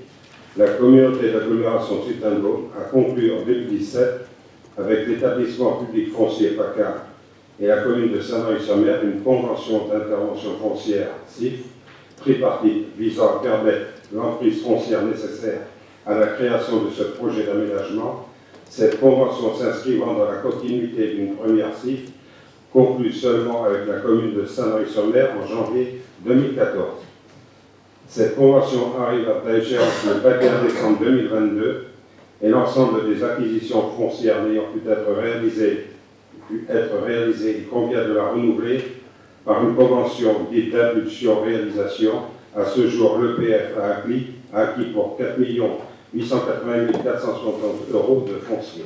la communauté d'agglomération Suite-en-Beaune a conclu en 2017 avec l'établissement public foncier PACA et la commune de Saint-Marie-sur-Mer une convention d'intervention foncière CIF tripartite visant à permettre l'emprise foncière nécessaire à la création de ce projet d'aménagement. Cette convention s'inscrivant dans la continuité d'une première CIF conclue seulement avec la commune de Saint-Marie-sur-Mer en janvier 2014. Cette convention arrive à échéance le 21 décembre 2022 et l'ensemble des acquisitions foncières n'ayant pu être réalisées, il convient de la renouveler par une convention dite d'impulsion-réalisation. À ce jour, l'EPF a acquis pour 4 880 460 € de foncier.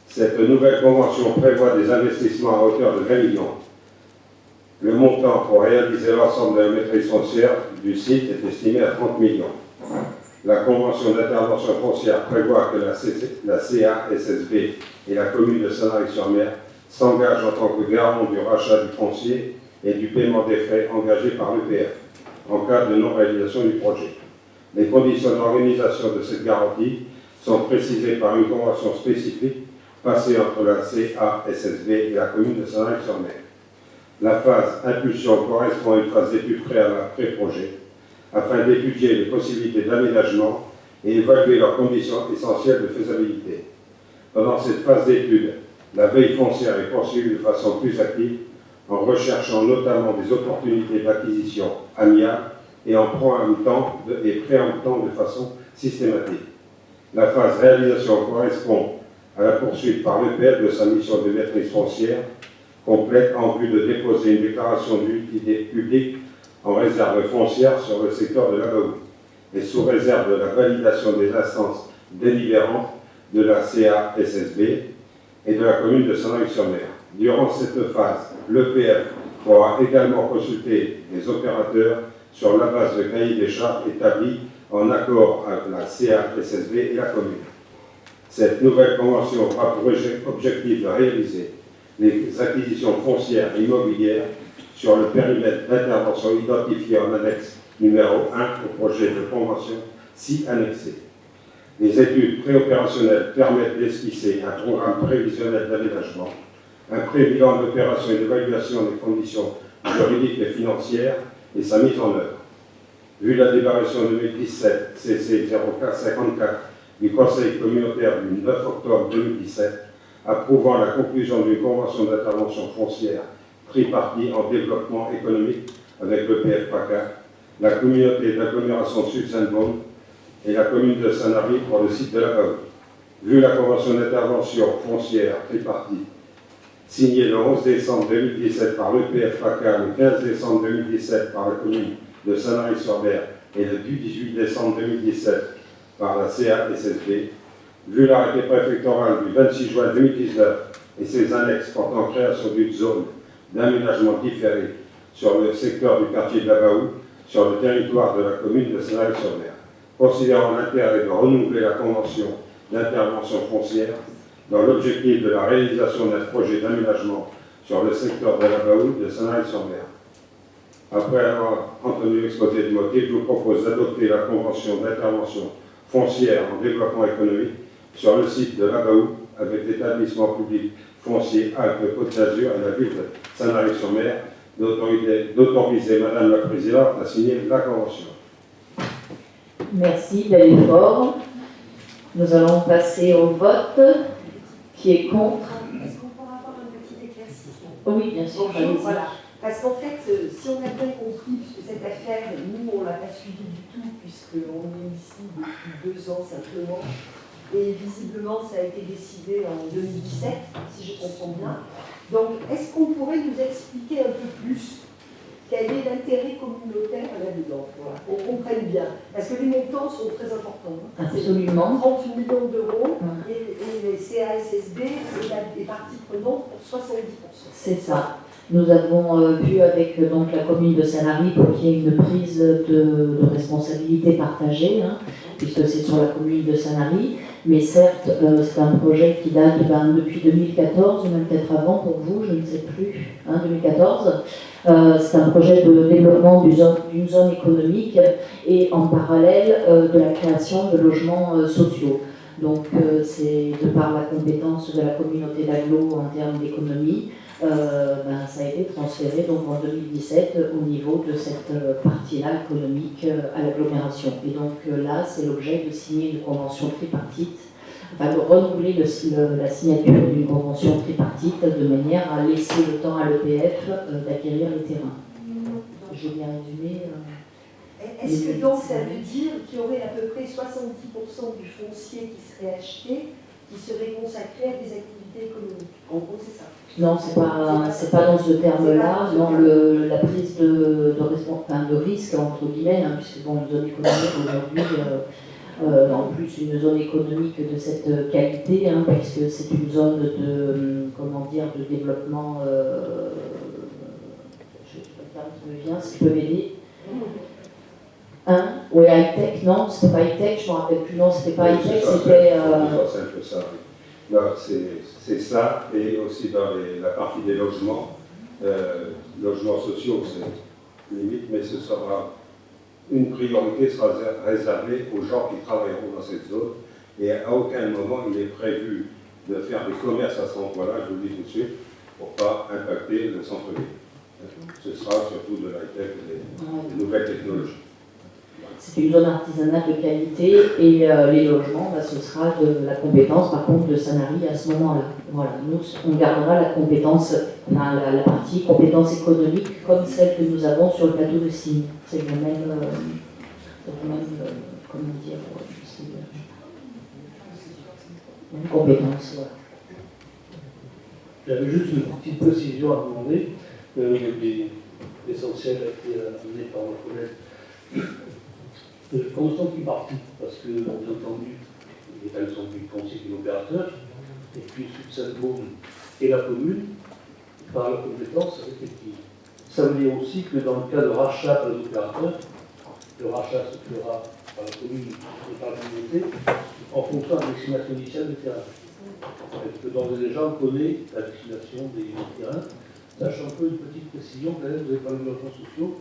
Cette nouvelle convention prévoit des investissements à hauteur de 20 millions. Le montant pour réaliser l'ensemble de la maîtrise foncière du site est estimé à 30 millions. La convention d'intervention foncière prévoit que la CASSB et la commune de Saint-Marie-sur-Mer s'engagent en tant que garant du rachat du foncier et du paiement des frais engagés par l'EPF en cas de non-réalisation du projet. Les conditions d'organisation de cette garantie sont précisées par une convention spécifique passée entre la CASSB et la commune de Saint-Marie-sur-Mer. La phase impulsion correspond à une phase d'étude préalable pré-projet afin d'étudier les possibilités d'aménagement et évaluer leurs conditions essentielles de faisabilité. Pendant cette phase d'étude, la veille foncière est poursuivie de façon plus active en recherchant notamment des opportunités d'acquisition amiable et en préemptant de façon systématique. La phase réalisation correspond à la poursuite par l'EPF de sa mission de maîtrise foncière complète en vue de déposer une déclaration d'utilité publique en réserve foncière sur le secteur de l'Abaoul et sous réserve de la validation des instances délibérantes de la CASSB et de la commune de Saint-Marie-sur-Mer. Durant cette phase, l'EPF pourra également consulter les opérateurs sur la base de cahier des charges établis en accord avec la CASSB et la commune. Cette nouvelle convention aura pour objectif de réaliser les acquisitions foncières et immobilières sur le périmètre d'intervention identifié en annexe numéro 1 au projet de convention si annexé. Les études préopérationnelles permettent d'esquisser un programme prévisionnel d'aménagement, un pré-bilan d'opération et d'évaluation des conditions juridiques et financières et sa mise en œuvre. Vu la déclaration 2017 CC 0454 du Conseil communautaire du 9 octobre 2017, approuvant la conclusion d'une convention d'intervention foncière tripartie en développement économique avec le PF-PACA, la communauté d'agglomération Sud-Sainte-Beaune et la commune de Saint-Nary pour le site de la Baoule. Vu la convention d'intervention foncière tripartie signée le 11 décembre 2017 par le PF-PACA, le 15 décembre 2017 par la commune de Saint-Nary-sur-Mer et le 18 décembre 2017 par la CASSB, vu l'arrêté préfectoral du 26 juin 2019 et ses annexes portant création d'une zone d'aménagement différé sur le secteur du quartier de la Baoule, sur le territoire de la commune de Saint-Marie-sur-Mer, considérant l'intérêt de renouveler la convention d'intervention foncière dans l'objectif de la réalisation d'un projet d'aménagement sur le secteur de la Baoule de Saint-Marie-sur-Mer. Après avoir entendu l'exposé des motifs, je vous propose d'adopter la convention d'intervention foncière en développement économique sur le site de la Baoule avec l'établissement public foncier Alpes-Côte d'Azur et la ville de Saint-Marie-sur-Mer, d'autoriser Madame la Présidente à signer la convention. Merci, bel effort. Nous allons passer au vote. Qui est contre? Est-ce qu'on pourra avoir un petit éclaircissement? Oui, bien sûr, allez-y. Voilà. Parce qu'en fait, si on a bien compris, puisque cette affaire, nous, on ne l'a pas suivie du tout, puisqu'on est ici depuis 2 ans simplement, et visiblement, ça a été décidé en 2017, si je comprends bien. Donc, est-ce qu'on pourrait nous expliquer un peu plus quel est l'intérêt communautaire là-dedans, voilà, qu'on comprenne bien. Parce que les montants sont très importants. Hein. Absolument. 30 millions d'euros et les CASSB est partie prenante pour 70%. C'est ça. Nous avons vu avec donc, la commune de Sanary pour qu'il y ait une prise de responsabilité partagée, hein, puisque c'est sur la commune de Sanary. Mais certes, c'est un projet qui date depuis 2014, ou même peut-être avant pour vous, je ne sais plus, hein, 2014. C'est un projet de développement d'une zone économique et en parallèle de la création de logements sociaux. Donc c'est de par la compétence de la communauté d'agglo en termes d'économie, ça a été transféré donc en 2017 au niveau de cette partie-là économique à l'agglomération. Et donc là, c'est l'objet de signer une convention tripartite, enfin de renouveler la signature d'une convention tripartite de manière à laisser le temps à l'EPF d'acquérir les terrains. J'ai bien résumé. Est-ce que donc ça veut dire qu'il y aurait à peu près 70% du foncier qui serait acheté, qui serait consacré à des activités économiques? En gros, c'est ça. Non, c'est pas dans ce terme-là, dans la prise de risque, entre guillemets, hein, puisque bon, une zone économique aujourd'hui, en plus une zone économique de cette qualité, hein, puisque c'est une zone de développement, je ne sais pas le terme qui me vient, si tu peux m'aider. Hein? Oui, high-tech, non, c'était pas high-tech, je ne me rappelle plus, non, c'était pas high-tech, c'était... C'est un peu ça, oui. Non, c'est ça, et aussi dans la partie des logements, logements sociaux, c'est limite, mais ce sera une priorité sera réservée aux gens qui travailleront dans cette zone, et à aucun moment il est prévu de faire des commerces à cet endroit-là, je vous le dis tout de suite, pour ne pas impacter le centre-ville. Ce sera surtout de l'high-tech et des nouvelles technologies. C'est une zone artisanale de qualité et les logements, ce sera de la compétence par contre de Sanary à ce moment-là. Voilà, nous on gardera la compétence, la partie compétence économique comme celle que nous avons sur le plateau de Signes. C'est le même, comment dire, une compétence. Voilà. J'avais juste une petite précision à demander. L'essentiel a été amené par mon collègue. Constant qui partit, parce que, bien entendu, les États sont plus fonciers que l'opérateur, et puis Successbone et la commune, par leur compétence, avec les petits. Ça veut dire aussi que dans le cas de rachat par les opérateurs, le rachat se fera par la commune et par la communauté en fonction de la destination initiale des terrains. Et que d'ores et déjà, on connaît la destination des terrains, sachant que une petite précision, vous avez parlé de logements sociaux,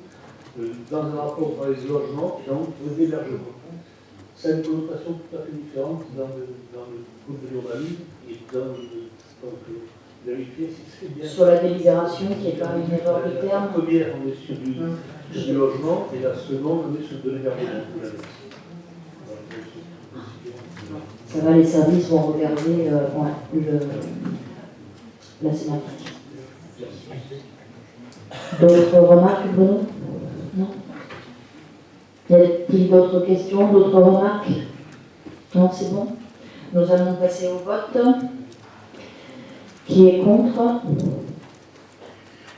dans un rapport dans les logements et dans l'hébergement. C'est une connotation tout à fait différente dans le code de l'urbanisme et dans vérifier si c'est bien. Sur la délibération, qui est pas une erreur de terme. La première, on est sur du logement et la seconde, on est sur de l'hébergement. Ça va, les services vont regarder la sématique. D'autres remarques, Bruno? Non. Y a-t-il d'autres questions, d'autres remarques? Non, c'est bon. Nous allons passer au vote. Qui est contre?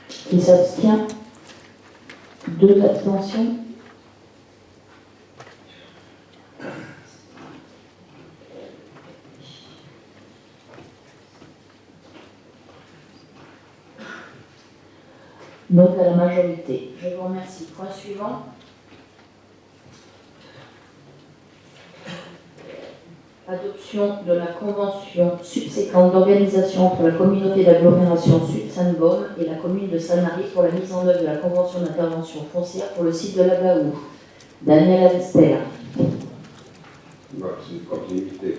Qui s'abstient? 2 abstentions. Donc à la majorité. Je vous remercie. Point suivant. Adoption de la convention subséquente d'organisation entre la communauté d'agglomération Sud-Seine-Baume et la commune de Sanary pour la mise en œuvre de la convention d'intervention foncière pour le site de la Baou. Daniel Alester. C'est une continuité.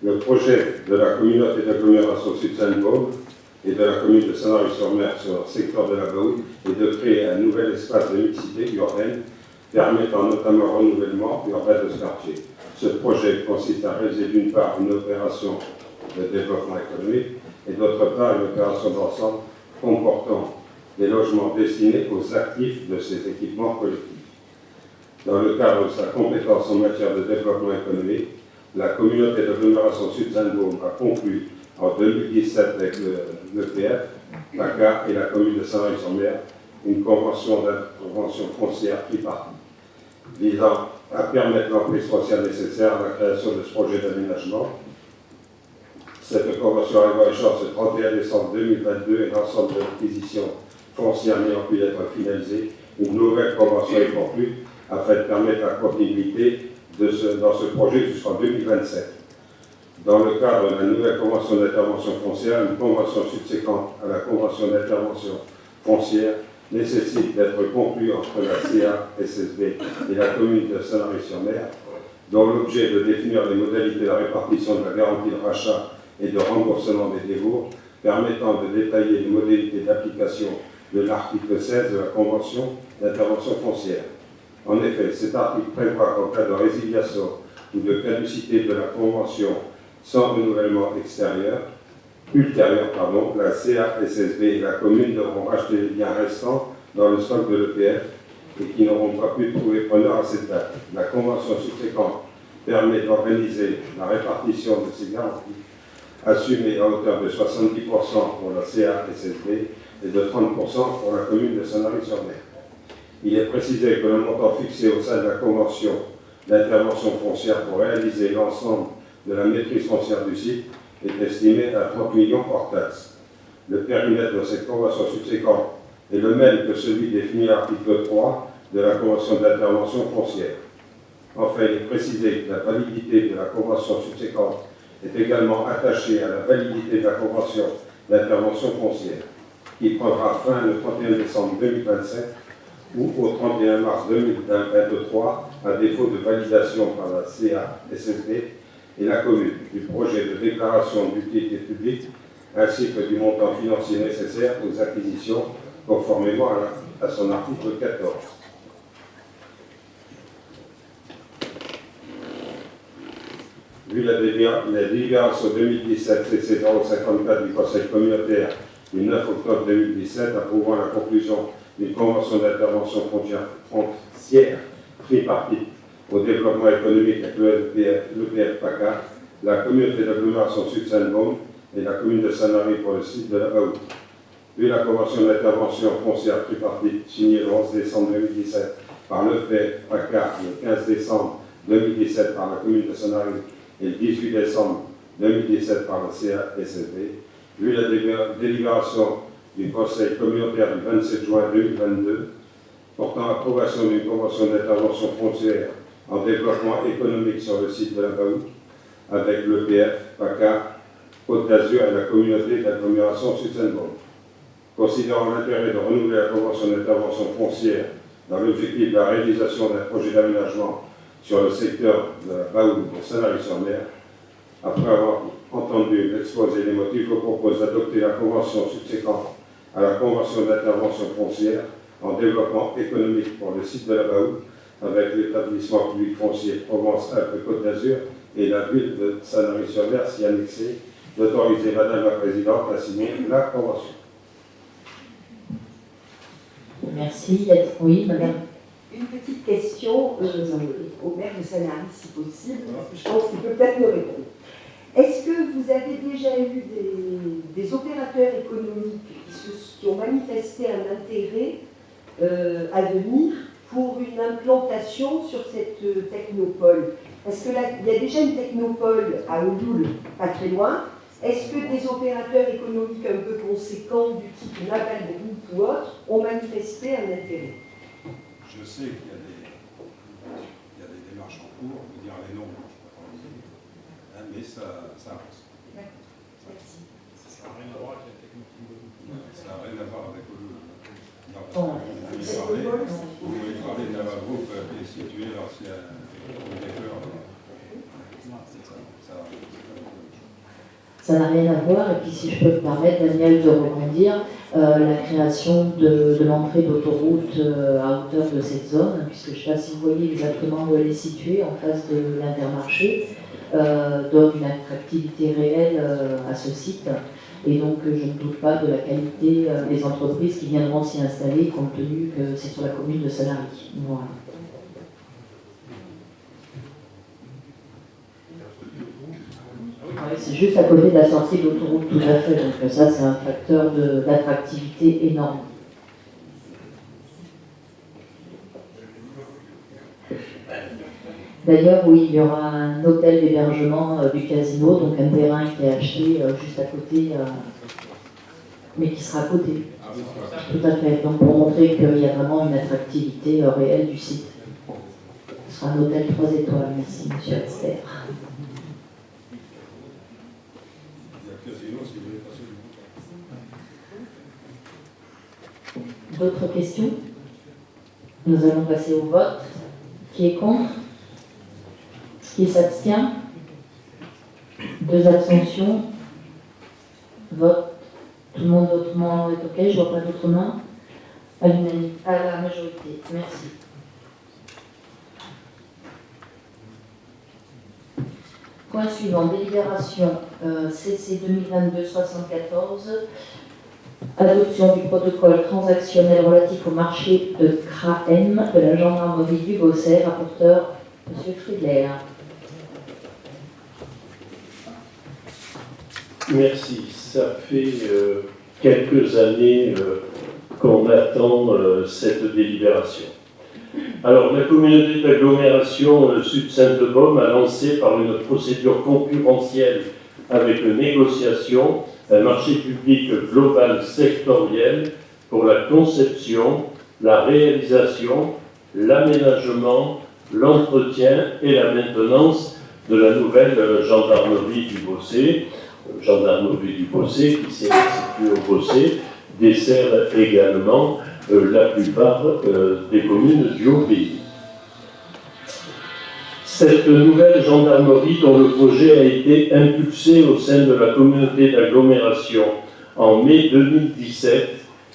Le projet de la communauté d'agglomération Sud-Seine-Baume et de la commune de Sanary-sur-Mer sur le secteur de la Baou est de créer un nouvel espace de mixité urbaine permettant notamment le renouvellement urbain de ce quartier. Ce projet consiste à réaliser d'une part une opération de développement économique et d'autre part une opération d'ensemble comportant des logements destinés aux actifs de ces équipements collectifs. Dans le cadre de sa compétence en matière de développement économique, la communauté d'agglomération Sud-Seine-Baume a conclu en 2017 avec l'EPF, PACA et la commune de Sanary-sur-Mer une convention d'intervention foncière tripartite visant à permettre l'emprise foncière nécessaire à la création de ce projet d'aménagement. Cette convention arrive à échéance le 31 décembre 2022 et l'ensemble de l'acquisition foncière n'ayant pu être finalisée, une nouvelle convention est conclue afin de permettre la continuité dans ce projet jusqu'en 2027. Dans le cadre de la nouvelle convention d'intervention foncière, une convention subséquente à la convention d'intervention foncière nécessite d'être conclue entre la CA-SSB et la commune de Sanary-sur-Mer, dont l'objet est de définir les modalités de la répartition de la garantie de rachat et de remboursement des dévots, permettant de détailler les modalités d'application de l'article 16 de la Convention d'intervention foncière. En effet, cet article prévoit qu'en cas de résiliation ou de caducité de la Convention sans renouvellement ultérieur, la CA-SSB et la commune devront racheter les biens restants dans le stock de l'EPF et qui n'auront pas pu trouver preneur à cette date. La convention subséquente permet d'organiser la répartition de ces garanties assumées à hauteur de 70% pour la CA-SSB et de 30% pour la commune de Sanary-sur-Mer. Il est précisé que le montant fixé au sein de la convention d'intervention foncière pour réaliser l'ensemble de la maîtrise foncière du site est estimé à 30 millions hors taxes. Le périmètre de cette convention subséquente est le même que celui défini à l'article 3 de la convention d'intervention foncière. Enfin, il est précisé que la validité de la convention subséquente est également attachée à la validité de la convention d'intervention foncière, qui prendra fin le 31 décembre 2027 ou au 31 mars 2023, à défaut de validation par la CA-SSB et la commune du projet de déclaration d'utilité publique ainsi que du montant financier nécessaire aux acquisitions conformément à son article 14. Vu la délibération 2017 CC 054 du Conseil communautaire du 9 octobre 2017 approuvant la conclusion d'une convention d'intervention foncière tripartite au développement économique avec l'EPF PACA, la communauté d'agglomération Sud-Seine-Beaune et la commune de Sanary pour le site de la Baoue. Vu la convention d'intervention foncière tripartite signée le 11 décembre 2017 par l'EPF PACA, le 15 décembre 2017 par la commune de Sanary et le 18 décembre 2017 par la CA-SSB, vu la délibération du Conseil communautaire du 27 juin 2022 portant approbation d'une convention d'intervention foncière en développement économique sur le site de la Baoue avec l'EPF, PACA, Côte d'Azur et la communauté d'agglomération Sud-Seine-Beaune. Considérant l'intérêt de renouveler la convention d'intervention foncière dans l'objectif de la réalisation d'un projet d'aménagement sur le secteur de la Baoue de Sanary-sur-Mer, après avoir entendu l'exposé des motifs, je propose d'adopter la convention subséquente à la convention d'intervention foncière en développement économique pour le site de la Baoue avec l'établissement public foncier Provence-Alpes-Côte d'Azur et la ville de Sanary-sur-Mer s'y annexer, d'autoriser Madame la Présidente à signer la convention. Merci. Oui, Madame. Une petite question au maire de Sanary, si possible, parce que je pense qu'il peut peut-être me répondre. Est-ce que vous avez déjà eu des opérateurs économiques qui ont manifesté un intérêt à venir pour une implantation sur cette technopole? Parce que là, il y a déjà une technopole à Ouloul, pas très loin. Est-ce que des opérateurs économiques un peu conséquents du type Naval Group ou autre ont manifesté un intérêt? Je sais qu'il y a des démarches en cours, vous dire les noms, je ne peux pas les dire, mais ça avance. D'accord, merci. Ça n'a rien à voir avec la technologie. Ça n'a rien à voir avec le... Vous voulez parler de Naval Group qui est situé l'ancien défeur. Ça n'a rien à voir, et puis si je peux me permettre, Daniel, de rebondir, la création de l'entrée d'autoroute à hauteur de cette zone, puisque je ne sais pas si vous voyez exactement où elle est située, en face de l'Intermarché, donne une attractivité réelle à ce site. Et donc, je ne doute pas de la qualité des entreprises qui viendront s'y installer, compte tenu que c'est sur la commune de Sanary. Voilà. Ouais, c'est juste à côté de la sortie de l'autoroute, tout à fait. Donc ça, c'est un facteur d'attractivité énorme. D'ailleurs, oui, il y aura un hôtel d'hébergement du casino, donc un terrain qui est acheté juste à côté, mais qui sera à côté. Tout à fait. Donc pour montrer qu'il y a vraiment une attractivité réelle du site. Ce sera un hôtel 3 étoiles. Merci, monsieur Alster. D'autres questions? Nous allons passer au vote. Qui est contre? Qui s'abstient? 2 abstentions. Vote. Tout le monde autrement est OK, je ne vois pas d'autres mains. À la majorité. Merci. Point suivant, délibération CC 2022-74, adoption du protocole transactionnel relatif au marché de CRAM de la gendarmerie du Bosset, rapporteur M. Friedler. Merci. Ça fait quelques années qu'on attend cette délibération. Alors, la communauté d'agglomération Sud-Sainte-Baume a lancé par une procédure concurrentielle avec négociation un marché public global sectoriel pour la conception, la réalisation, l'aménagement, l'entretien et la maintenance de la nouvelle gendarmerie du Bosset. Gendarmerie du Bosset qui s'est située au Bosset dessert également la plupart des communes du Haut-Pays. Cette nouvelle gendarmerie, dont le projet a été impulsé au sein de la communauté d'agglomération en mai 2017,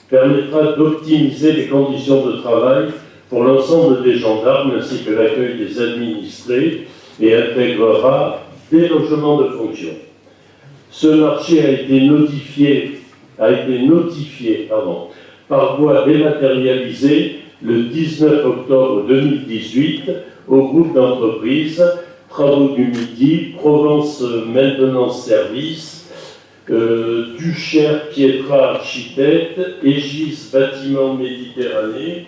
permettra d'optimiser les conditions de travail pour l'ensemble des gendarmes ainsi que l'accueil des administrés et intégrera des logements de fonction. Ce marché a été notifié par voie dématérialisée le 19 octobre 2018 au groupe d'entreprises Travaux du Midi, Provence Maintenance Service, Duchère Pietra Architecte, Aegis Bâtiment Méditerranée,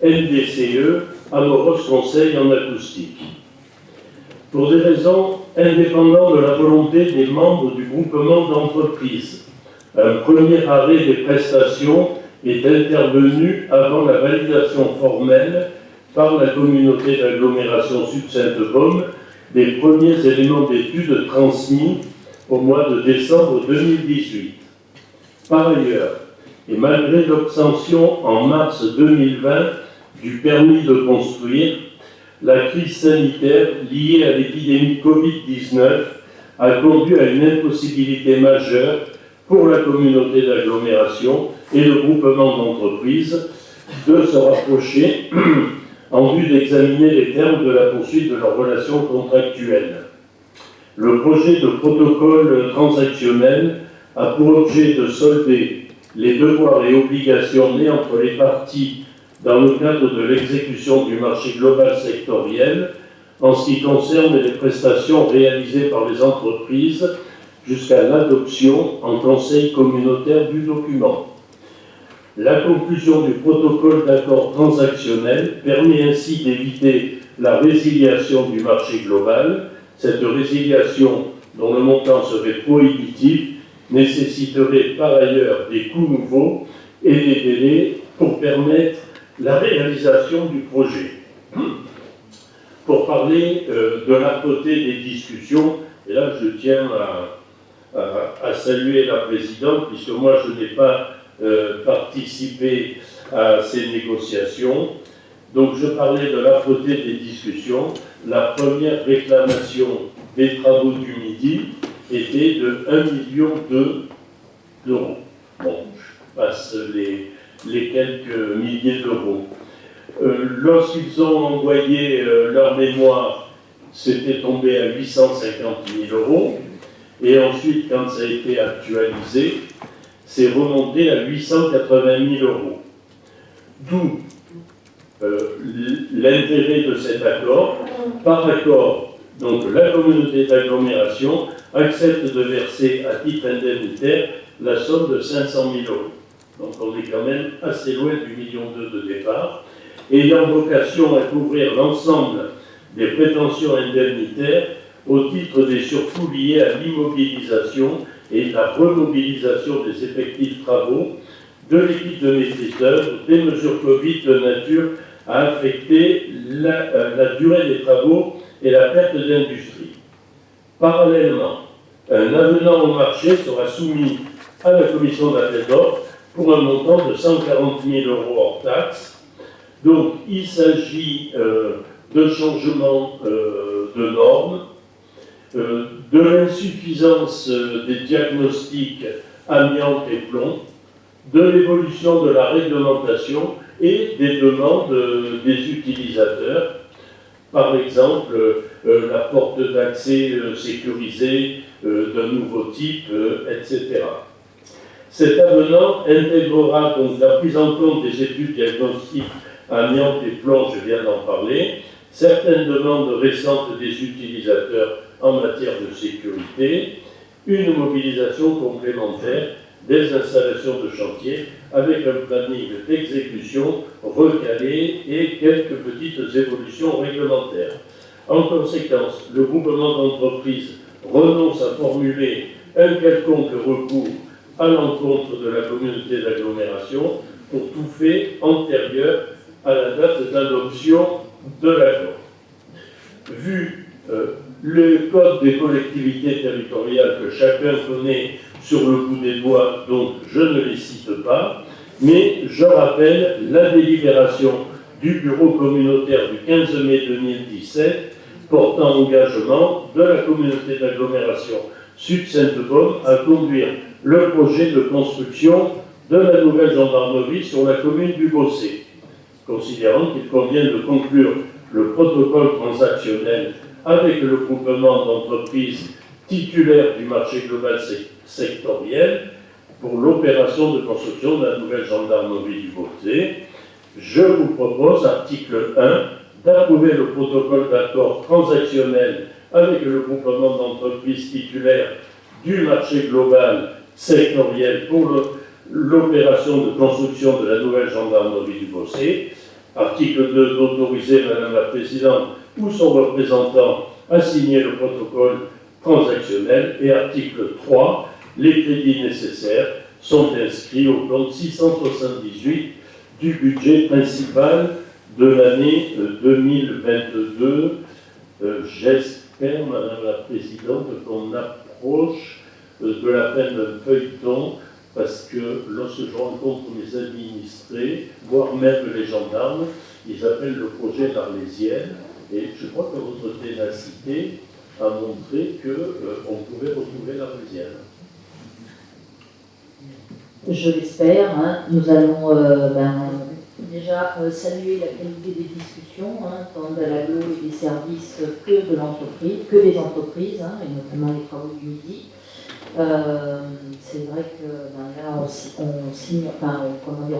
NDCE, Amoros Conseil en acoustique. Pour des raisons indépendantes de la volonté des membres du groupement d'entreprises, un premier arrêt des prestations est intervenu avant la validation formelle par la communauté d'agglomération Sud-Sainte-Baume des premiers éléments d'études transmis au mois de décembre 2018. Par ailleurs, et malgré l'obtention en mars 2020 du permis de construire, la crise sanitaire liée à l'épidémie Covid-19 a conduit à une impossibilité majeure pour la communauté d'agglomération et le groupement d'entreprises de se rapprocher en vue d'examiner les termes de la poursuite de leurs relations contractuelles. Le projet de protocole transactionnel a pour objet de solder les devoirs et obligations nés entre les parties dans le cadre de l'exécution du marché global sectoriel en ce qui concerne les prestations réalisées par les entreprises jusqu'à l'adoption en conseil communautaire du document. La conclusion du protocole d'accord transactionnel permet ainsi d'éviter la résiliation du marché global. Cette résiliation, dont le montant serait prohibitif, nécessiterait par ailleurs des coûts nouveaux et des délais pour permettre la réalisation du projet. Pour parler de l'âpreté des discussions, et là je tiens à saluer la présidente, puisque moi je n'ai pas participé à ces négociations. Donc je parlais de l'âpreté des discussions. La première réclamation des travaux du Midi était de 1,2 million d'euros. Bon, je passe les quelques milliers d'euros. Lorsqu'ils ont envoyé leur mémoire, c'était tombé à 850 000 euros. Et ensuite, quand ça a été actualisé, c'est remonté à 880 000 euros. D'où l'intérêt de cet accord. Par accord, donc la communauté d'agglomération accepte de verser à titre indemnitaire la somme de 500 000 euros. Donc on est quand même assez loin du 1,2 million de départ, ayant vocation à couvrir l'ensemble des prétentions indemnitaires au titre des surcoûts liés à l'immobilisation et la remobilisation des effectifs travaux, de l'équipe de maîtrise d'œuvre, des mesures Covid de nature à affecter la durée des travaux et la perte d'industrie. Parallèlement, un avenant au marché sera soumis à la commission d'appel d'offres pour un montant de 140 000 € hors taxes. Donc, il s'agit de changements de normes, de l'insuffisance des diagnostics amiante et plomb, de l'évolution de la réglementation et des demandes des utilisateurs. Par exemple, la porte d'accès sécurisée d'un nouveau type, etc. Cet avenant intégrera donc la prise en compte des études diagnostiques amiante et plomb, je viens d'en parler, certaines demandes récentes des utilisateurs en matière de sécurité, une mobilisation complémentaire des installations de chantier avec un planning d'exécution recalé et quelques petites évolutions réglementaires. En conséquence, le groupement d'entreprises renonce à formuler un quelconque recours à l'encontre de la communauté d'agglomération pour tout fait antérieur à la date d'adoption de l'accord. Vu le code des collectivités territoriales que chacun connaît sur le bout des doigts, donc je ne les cite pas, mais je rappelle la délibération du bureau communautaire du 15 mai 2017 portant engagement de la communauté d'agglomération Sud-Sainte-Baume à conduire le projet de construction de la nouvelle gendarmerie sur la commune du Bossé, considérant qu'il convient de conclure le protocole transactionnel avec le groupement d'entreprises titulaires du marché global sectoriel pour l'opération de construction de la nouvelle gendarmerie du Bossé. Je vous propose, article 1, d'approuver le protocole d'accord transactionnel avec le groupement d'entreprises titulaires du marché global sectoriel pour l'opération de construction de la nouvelle gendarmerie du Bossé. Article 2, d'autoriser Madame la Présidente ou son représentant à signer le protocole transactionnel. Et article 3, les crédits nécessaires sont inscrits au compte 678 du budget principal de l'année 2022. J'espère, Madame la Présidente, qu'on approche de la fin d'un feuilleton, parce que lorsque je rencontre mes administrés, voire même les gendarmes, ils appellent le projet l'Arlésienne, et je crois que votre ténacité a montré qu'on pouvait retrouver l'Arlésienne. Je l'espère. Nous allons déjà saluer la qualité des discussions, tant de l'aglo et des services que de l'entreprise, que des entreprises, et notamment les travaux du midi. C'est vrai que là, on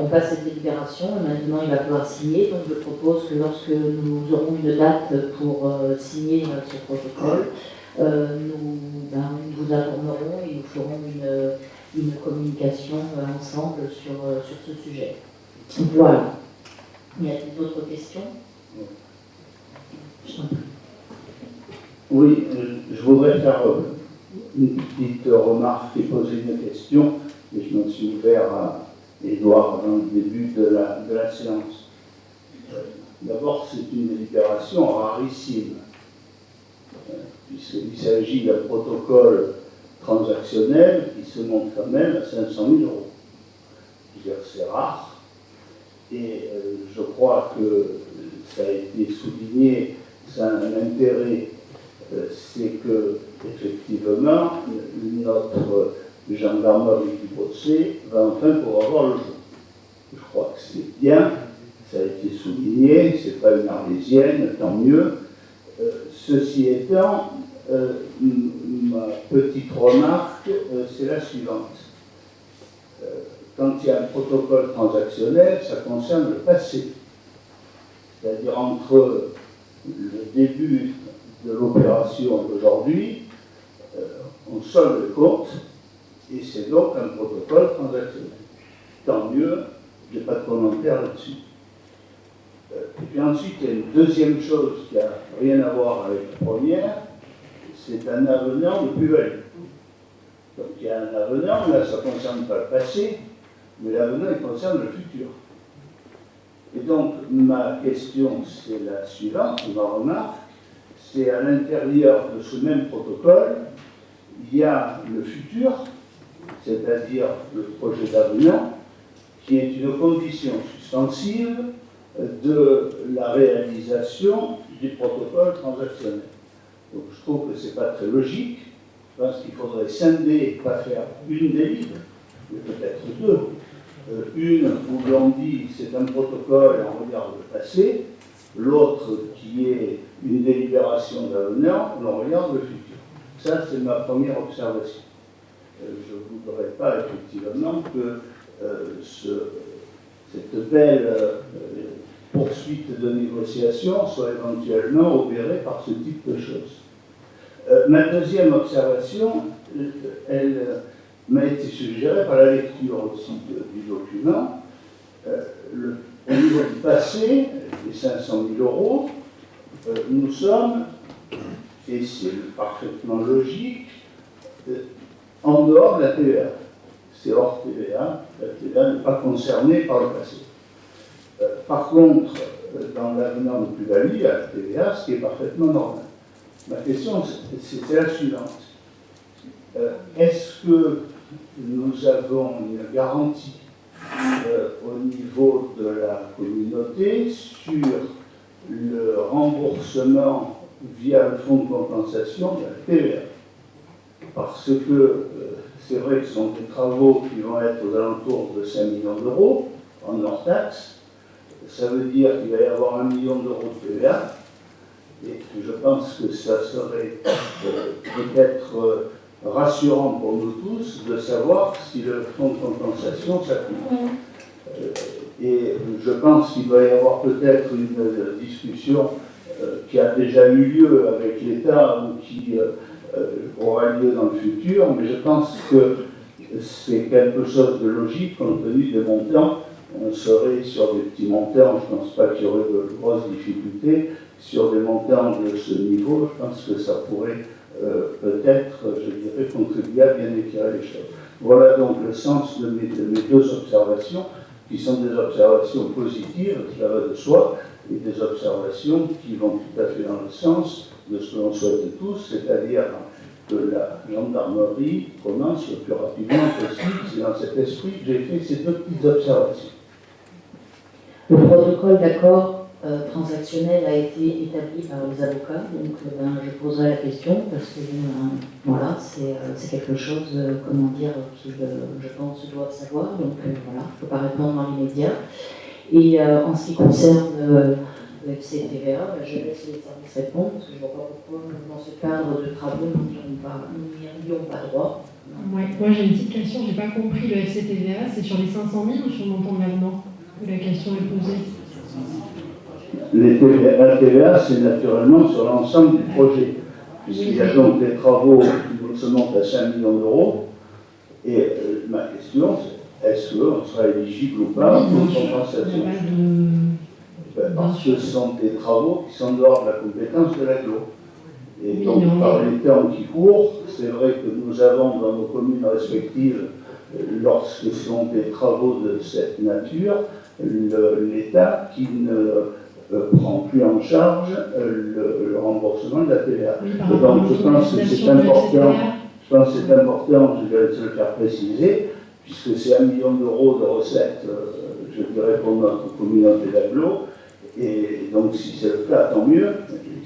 passe cette délibération, et maintenant il va falloir signer. Donc je propose que lorsque nous aurons une date pour signer ce protocole, nous vous informerons et nous ferons une communication ensemble sur ce sujet. Voilà. Y a-t-il d'autres questions? Oui, je voudrais faire une petite remarque et poser une question, mais je m'en suis ouvert à Édouard dans le début de la séance. D'abord, c'est une délibération rarissime, puisqu'il s'agit d'un protocole transactionnel qui se monte quand même à 500 000 €. C'est rare, et je crois que ça a été souligné, ça a un intérêt, c'est que effectivement notre gendarmerie du Bossé va enfin pouvoir avoir le jour. Je crois que c'est bien, ça a été souligné, c'est pas une arlésienne, tant mieux. Ceci étant, ma petite remarque, c'est la suivante. Quand il y a un protocole transactionnel, ça concerne le passé. C'est-à-dire entre le début de l'opération d'aujourd'hui, on solde le compte, et c'est donc un protocole transactionnel. Tant mieux, je n'ai pas de commentaire là-dessus. Et puis ensuite, il y a une deuxième chose qui n'a rien à voir avec la première, c'est un avenant de plus-value. Donc il y a un avenant, là ça ne concerne pas le passé, mais l'avenant il concerne le futur. Et donc ma question c'est la suivante, ma remarque, c'est à l'intérieur de ce même protocole, il y a le futur, c'est-à-dire le projet d'avenant, qui est une condition suspensive de la réalisation du protocole transactionnel. Donc je trouve que ce n'est pas très logique. Je pense qu'il faudrait scinder, pas faire une des livres, mais peut-être deux. Une où l'on dit c'est un protocole et on regarde le passé, l'autre qui est une délibération d'avenant, où l'on regarde le futur. Ça, c'est ma première observation. Je ne voudrais pas effectivement que cette belle poursuite de négociation soit éventuellement opérée par ce type de choses. Ma deuxième observation, elle m'a été suggérée par la lecture aussi du document. Au niveau du passé, les 500 000 euros, nous sommes, et c'est parfaitement logique, en dehors de la TVA. C'est hors TVA, la TVA n'est pas concernée par le passé. Par contre, dans l'avenant de plus-value, il y a la TVA, ce qui est parfaitement normal. Ma question, c'est la suivante. Est-ce que nous avons une garantie au niveau de la communauté sur le remboursement via le fonds de compensation de la TVA? Parce que c'est vrai que ce sont des travaux qui vont être aux alentours de 5 millions d'euros en hors taxe. Ça veut dire qu'il va y avoir 1 million d'euros de TVA. Et je pense que ça serait peut-être rassurant pour nous tous de savoir si le fonds de compensation s'applique. Et je pense qu'il va y avoir peut-être une discussion qui a déjà eu lieu avec l'État ou qui aura lieu dans le futur, mais je pense que c'est quelque chose de logique compte tenu des montants. On serait sur des petits montants, je ne pense pas qu'il y aurait de grosses difficultés. Sur des montants de ce niveau, je pense que ça pourrait peut-être, je dirais, contribuer à bien éclairer les choses. Voilà donc le sens de mes deux observations, qui sont des observations positives, cela va de soi, et des observations qui vont tout à fait dans le sens de ce que l'on souhaite tous, c'est-à-dire que la gendarmerie commence le plus rapidement possible. C'est dans cet esprit que j'ai fait ces deux petites observations. Le protocole d'accord transactionnel a été établi par les avocats, donc je poserai la question parce que voilà, c'est quelque chose, comment dire, qu'ils, je pense, doivent savoir, donc voilà, je ne peux pas répondre dans l'immédiat. Et en ce qui concerne le FCTVA, je laisse les services répondre parce que je ne vois pas pourquoi, dans ce cadre de travaux, nous n'y avions pas droit. Ouais, moi j'ai une petite question, j'ai pas compris le FCTVA, c'est sur les 500 000 ou sur le montant de l'avenant où la question est posée? La TVA, c'est naturellement sur l'ensemble du projet, puisqu'il y a donc des travaux qui se montent à 5 millions d'euros. Et ma question, c'est est-ce qu'on sera éligible ou pas pour une compensation? Parce que ce sont des travaux qui sont dehors de la compétence de l'AGLO. Et donc, par les temps qui courent, c'est vrai que nous avons dans nos communes respectives, lorsque ce sont des travaux de cette nature, l'État qui ne prend plus en charge le remboursement de la TVA. Et donc je pense que c'est important, je vais te le faire préciser, puisque c'est 1 million d'euros de recettes, je dirais, pour notre communauté d'agglo, et donc si c'est le cas, tant mieux.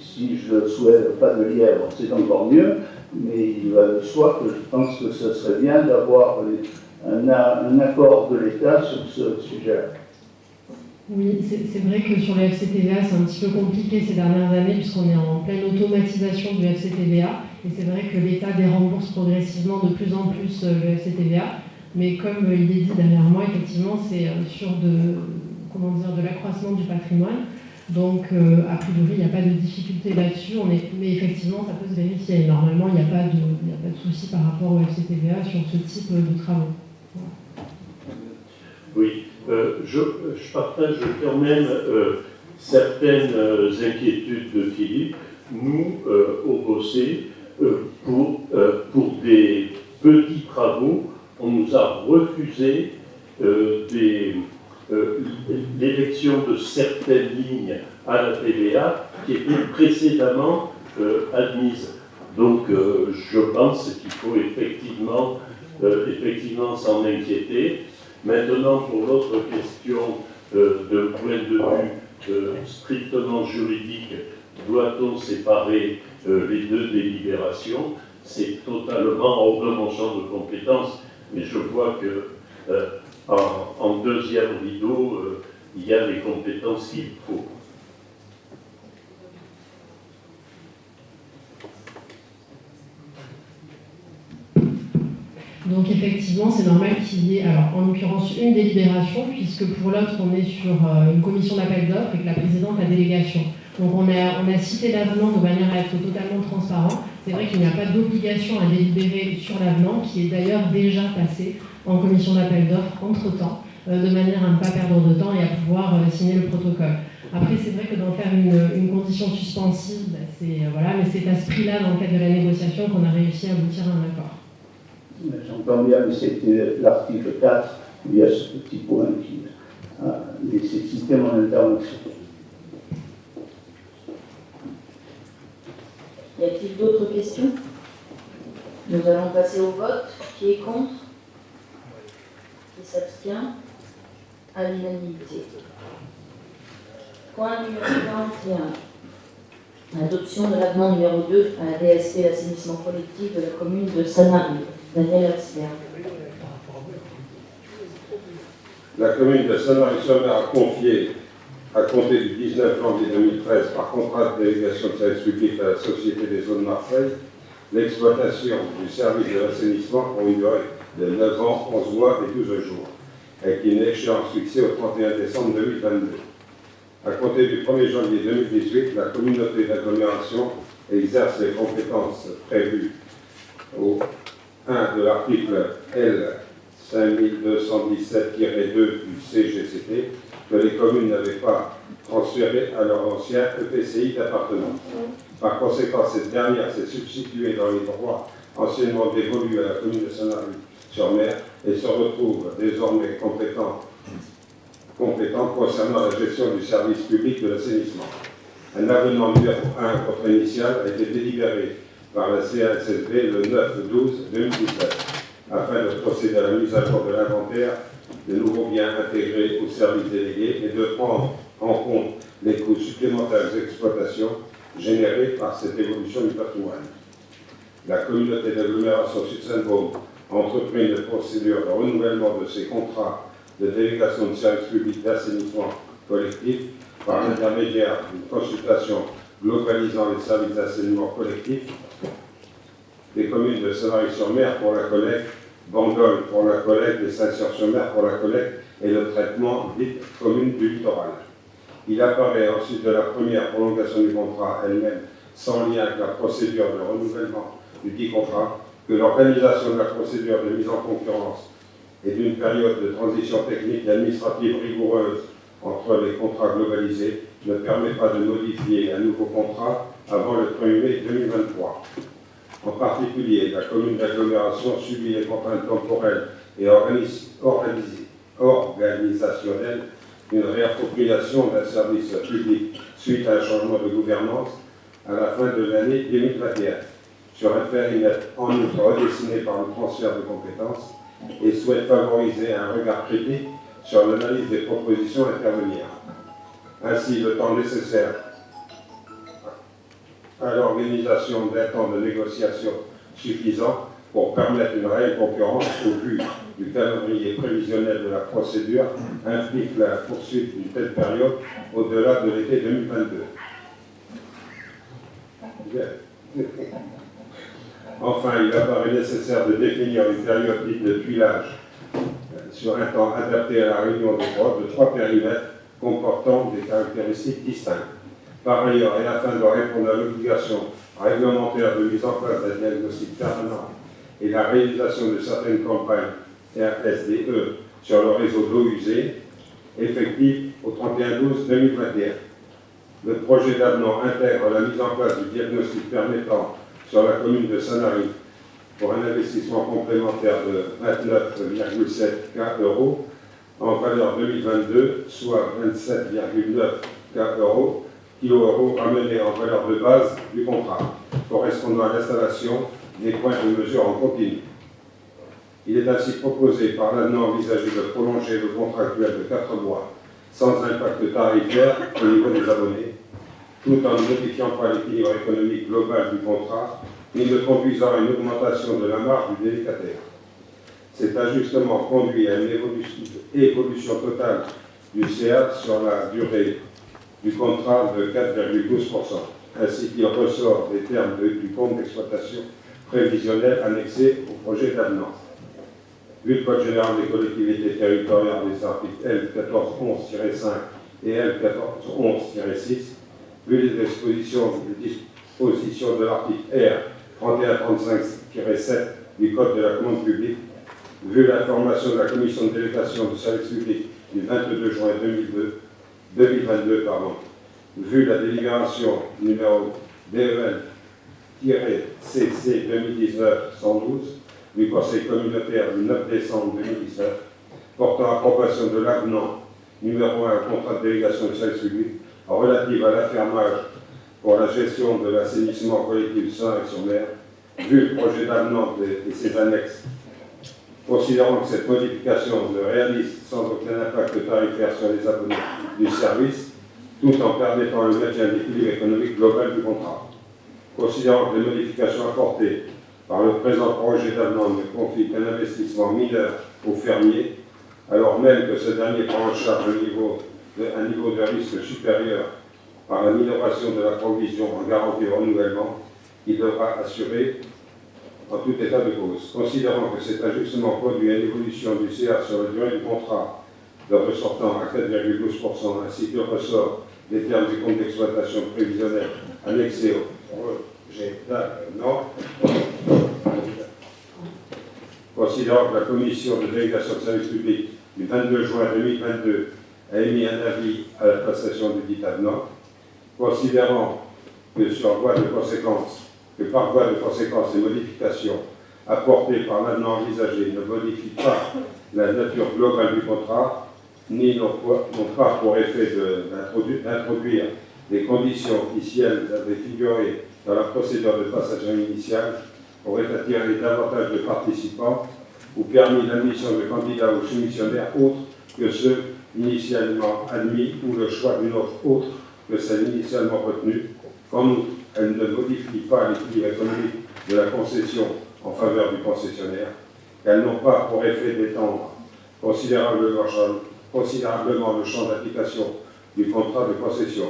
Si je ne souhaite pas de lièvre, c'est encore mieux, mais il va de soi que je pense que ce serait bien d'avoir un accord de l'État sur ce sujet. Oui, c'est vrai que sur le FCTVA, c'est un petit peu compliqué ces dernières années puisqu'on est en pleine automatisation du FCTVA et c'est vrai que l'État dérembourse progressivement de plus en plus le FCTVA, mais comme il est dit derrière moi, effectivement, c'est sur de l'accroissement du patrimoine. Donc, a priori, il n'y a pas de difficulté là-dessus, mais effectivement, ça peut se vérifier. Normalement, il n'y a pas de souci par rapport au FCTVA sur ce type de travaux. Voilà. Oui. Je partage quand même certaines inquiétudes de Philippe, nous, au BOCE, pour des petits travaux, on nous a refusé l'élection de certaines lignes à la TVA qui étaient précédemment admises. Donc je pense qu'il faut effectivement s'en inquiéter. Maintenant, pour l'autre question de point de vue strictement juridique, doit-on séparer les deux délibérations? C'est totalement hors de mon champ de compétences, mais je vois que en deuxième rideau, il y a les compétences qu'il faut. Donc effectivement, c'est normal qu'il y ait, alors en l'occurrence, une délibération, puisque pour l'autre, on est sur une commission d'appel d'offres et que la présidente a délégation. Donc on a cité l'avenant de manière à être totalement transparent. C'est vrai qu'il n'y a pas d'obligation à délibérer sur l'avenant, qui est d'ailleurs déjà passé en commission d'appel d'offres entre-temps, de manière à ne pas perdre de temps et à pouvoir signer le protocole. Après, c'est vrai que d'en faire une condition suspensive, voilà, mais c'est à ce prix-là, dans le cadre de la négociation, qu'on a réussi à aboutir à un accord. J'entends bien, mais c'était l'article 4, il y a ce petit point qui a nécessité mon intervention. Y a-t-il d'autres questions? Nous allons passer au vote. Qui est contre? Qui s'abstient? À l'unanimité. Point numéro 41. Adoption de l'avenant numéro 2 à la DSP l'assainissement collectif de la commune de Sanary. Daniel Alsler. La commune de Sanary-sur-Mer a confié, à compter du 19 janvier 2013, par contrat de délégation de service public à la Société des eaux de Marseille, l'exploitation du service de l'assainissement pour une durée de 9 ans, 11 mois et 12 jours, avec une échéance fixée au 31 décembre 2022. À compter du 1er janvier 2018, la communauté d'agglomération exerce les compétences prévues au 1 de l'article L 5217-2 du CGCT que les communes n'avaient pas transféré à leur ancien EPCI d'appartenance. Par conséquent, cette dernière s'est substituée dans les droits anciennement dévolus à la commune de Sanary-sur-Mer et se retrouve désormais compétente concernant la gestion du service public de l'assainissement. Un avenant numéro 1 contre initial a été délibéré par la CNSSB le 9/12/2017 afin de procéder à la mise à jour de l'inventaire des nouveaux biens intégrés au service délégué et de prendre en compte les coûts supplémentaires d'exploitation générés par cette évolution du patrimoine. La communauté d'agglomération Sud-Saint-Baume a entrepris une procédure de renouvellement de ses contrats de délégation de service public d'assainissement collectif par l'intermédiaire d'une consultation globalisant les services d'assainissement collectif des communes de Sanary-sur-Mer pour la collecte, Bandol pour la collecte et Saint-Cyr-sur-Mer pour la collecte et le traitement dite commune du littoral. Il apparaît ensuite de la première prolongation du contrat elle-même, sans lien avec la procédure de renouvellement du dit contrat, que l'organisation de la procédure de mise en concurrence et d'une période de transition technique et administrative rigoureuse entre les contrats globalisés ne permet pas de modifier un nouveau contrat avant le 1er mai 2023. En particulier, la commune d'agglomération subit les contraintes temporelles et organisationnelles d'une réappropriation d'un service public suite à un changement de gouvernance à la fin de l'année 2021, sur un périmètre en outre redessiné par le transfert de compétences et souhaite favoriser un regard critique sur l'analyse des propositions à intervenir. Ainsi, le temps nécessaire à l'organisation d'un temps de négociation suffisant pour permettre une réelle concurrence au vu du calendrier prévisionnel de la procédure implique la poursuite d'une telle période au-delà de l'été 2022. Enfin, il apparaît nécessaire de définir une période dite de tuilage sur un temps adapté à la réunion de trois périmètres comportant des caractéristiques distinctes. Par ailleurs, et afin de répondre à l'obligation réglementaire de mise en place d'un diagnostic permanent et la réalisation de certaines campagnes RSDE sur le réseau d'eau usée, effective au 31/12/2021, Le projet d'avenant intègre la mise en place du diagnostic permettant sur la commune de Sanary pour un investissement complémentaire de 29,7 K euros en valeur 2022, soit 27,9 K euros, kilo-euros ramenés en valeur de base du contrat, correspondant à l'installation des points de mesure en continu. Il est ainsi proposé par l'avenant envisagé de prolonger le contrat actuel de 4 mois sans impact tarifaire au niveau des abonnés, tout en ne modifiant pas l'équilibre économique global du contrat, ni ne conduisant à une augmentation de la marge du délégataire. Cet ajustement conduit à une évolution totale du CA sur la durée du contrat de 4,12%, ainsi qu'il ressort des termes du compte d'exploitation prévisionnel annexé au projet d'avenant. Vu le Code général des collectivités territoriales des articles L. 1411-5 et L. 1411-6, vu les dispositions de l'article R. 3135-7 du Code de la commande publique, vu l'information de la Commission de délégation du service public du 22 juin 2022, vu la délibération numéro DEL-CC 2019-112 du Conseil communautaire du 9 décembre 2019, portant approbation de l'avenant numéro 1 au contrat de délégation du service public relative à l'affermage pour la gestion de l'assainissement collectif de Sanary-sur-Mer, vu le projet d'avenant et ses annexes, considérant que cette modification ne réalise sans aucun impact tarifaire sur les abonnés du service, tout en permettant le maintien de l'équilibre économique global du contrat. Considérant que les modifications apportées par le présent projet d'avenant ne confient qu'un investissement mineur aux fermiers, alors même que ce dernier prend en charge un niveau de risque supérieur par la minoration de la provision en garantie au renouvellement, qui devra assurer en tout état de cause. Considérant que cet ajustement produit une évolution du CA sur la durée du contrat de ressortant à 4,12%, ainsi que le ressort des termes du compte d'exploitation prévisionnel annexé au projet d'avenant, considérant que la commission de délégation de service public du 22 juin 2022 a émis un avis à la passation du dit avenant, considérant que par voie de conséquence, les modifications apportées par l'avenant envisagé ne modifient pas la nature globale du contrat, ni n'ont pas pour effet d'introduire des conditions qui, si elles avaient figuré dans la procédure de passation initiale, auraient attiré davantage de participants ou permis l'admission de candidats ou soumissionnaires autres que ceux initialement admis ou le choix d'une offre autre que celle initialement retenue. En outre, elle ne modifie pas l'équilibre économique de la concession en faveur du concessionnaire, qu'elles n'ont pas pour effet d'étendre considérablement le champ d'application du contrat de concession.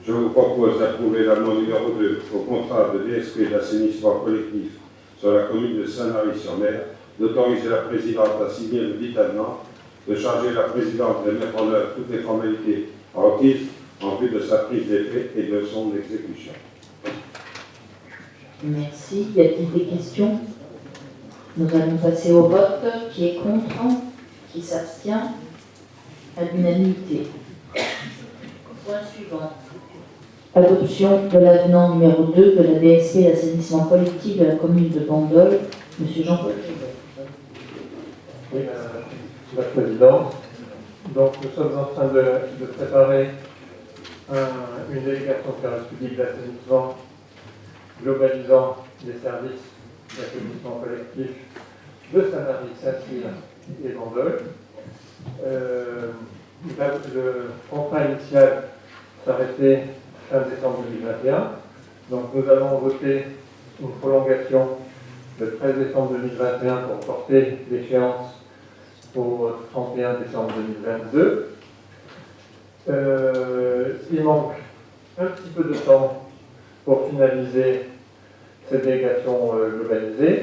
Je vous propose d'approuver l'avenant numéro 2 au contrat de DSP d'assainissement collectif sur la commune de Sanary-sur-Mer, d'autoriser la présidente à signer le dit avenant, de charger la présidente de mettre en œuvre toutes les formalités requises en vue de sa prise d'effet et de son exécution. Merci. Y a-t-il des questions? Nous allons passer au vote. Qui est contre? Qui s'abstient? À l'unanimité. Point suivant. Adoption de l'avenant numéro 2 de la DSP d'assainissement collectif de la commune de Bandol. Monsieur Jean-Paul Gilbert. Oui, la Présidente. Donc, nous sommes en train de préparer une délégation de service public d'assainissement globalisant les services d'assainissement collectif de Sanary, Saint-Cyr et Bandol. Le contrat initial s'arrêtait fin décembre 2021. Donc nous allons voter une prolongation le 13 décembre 2021 pour porter l'échéance au 31 décembre 2022. Il manque un petit peu de temps pour finaliser cette délégation globalisée.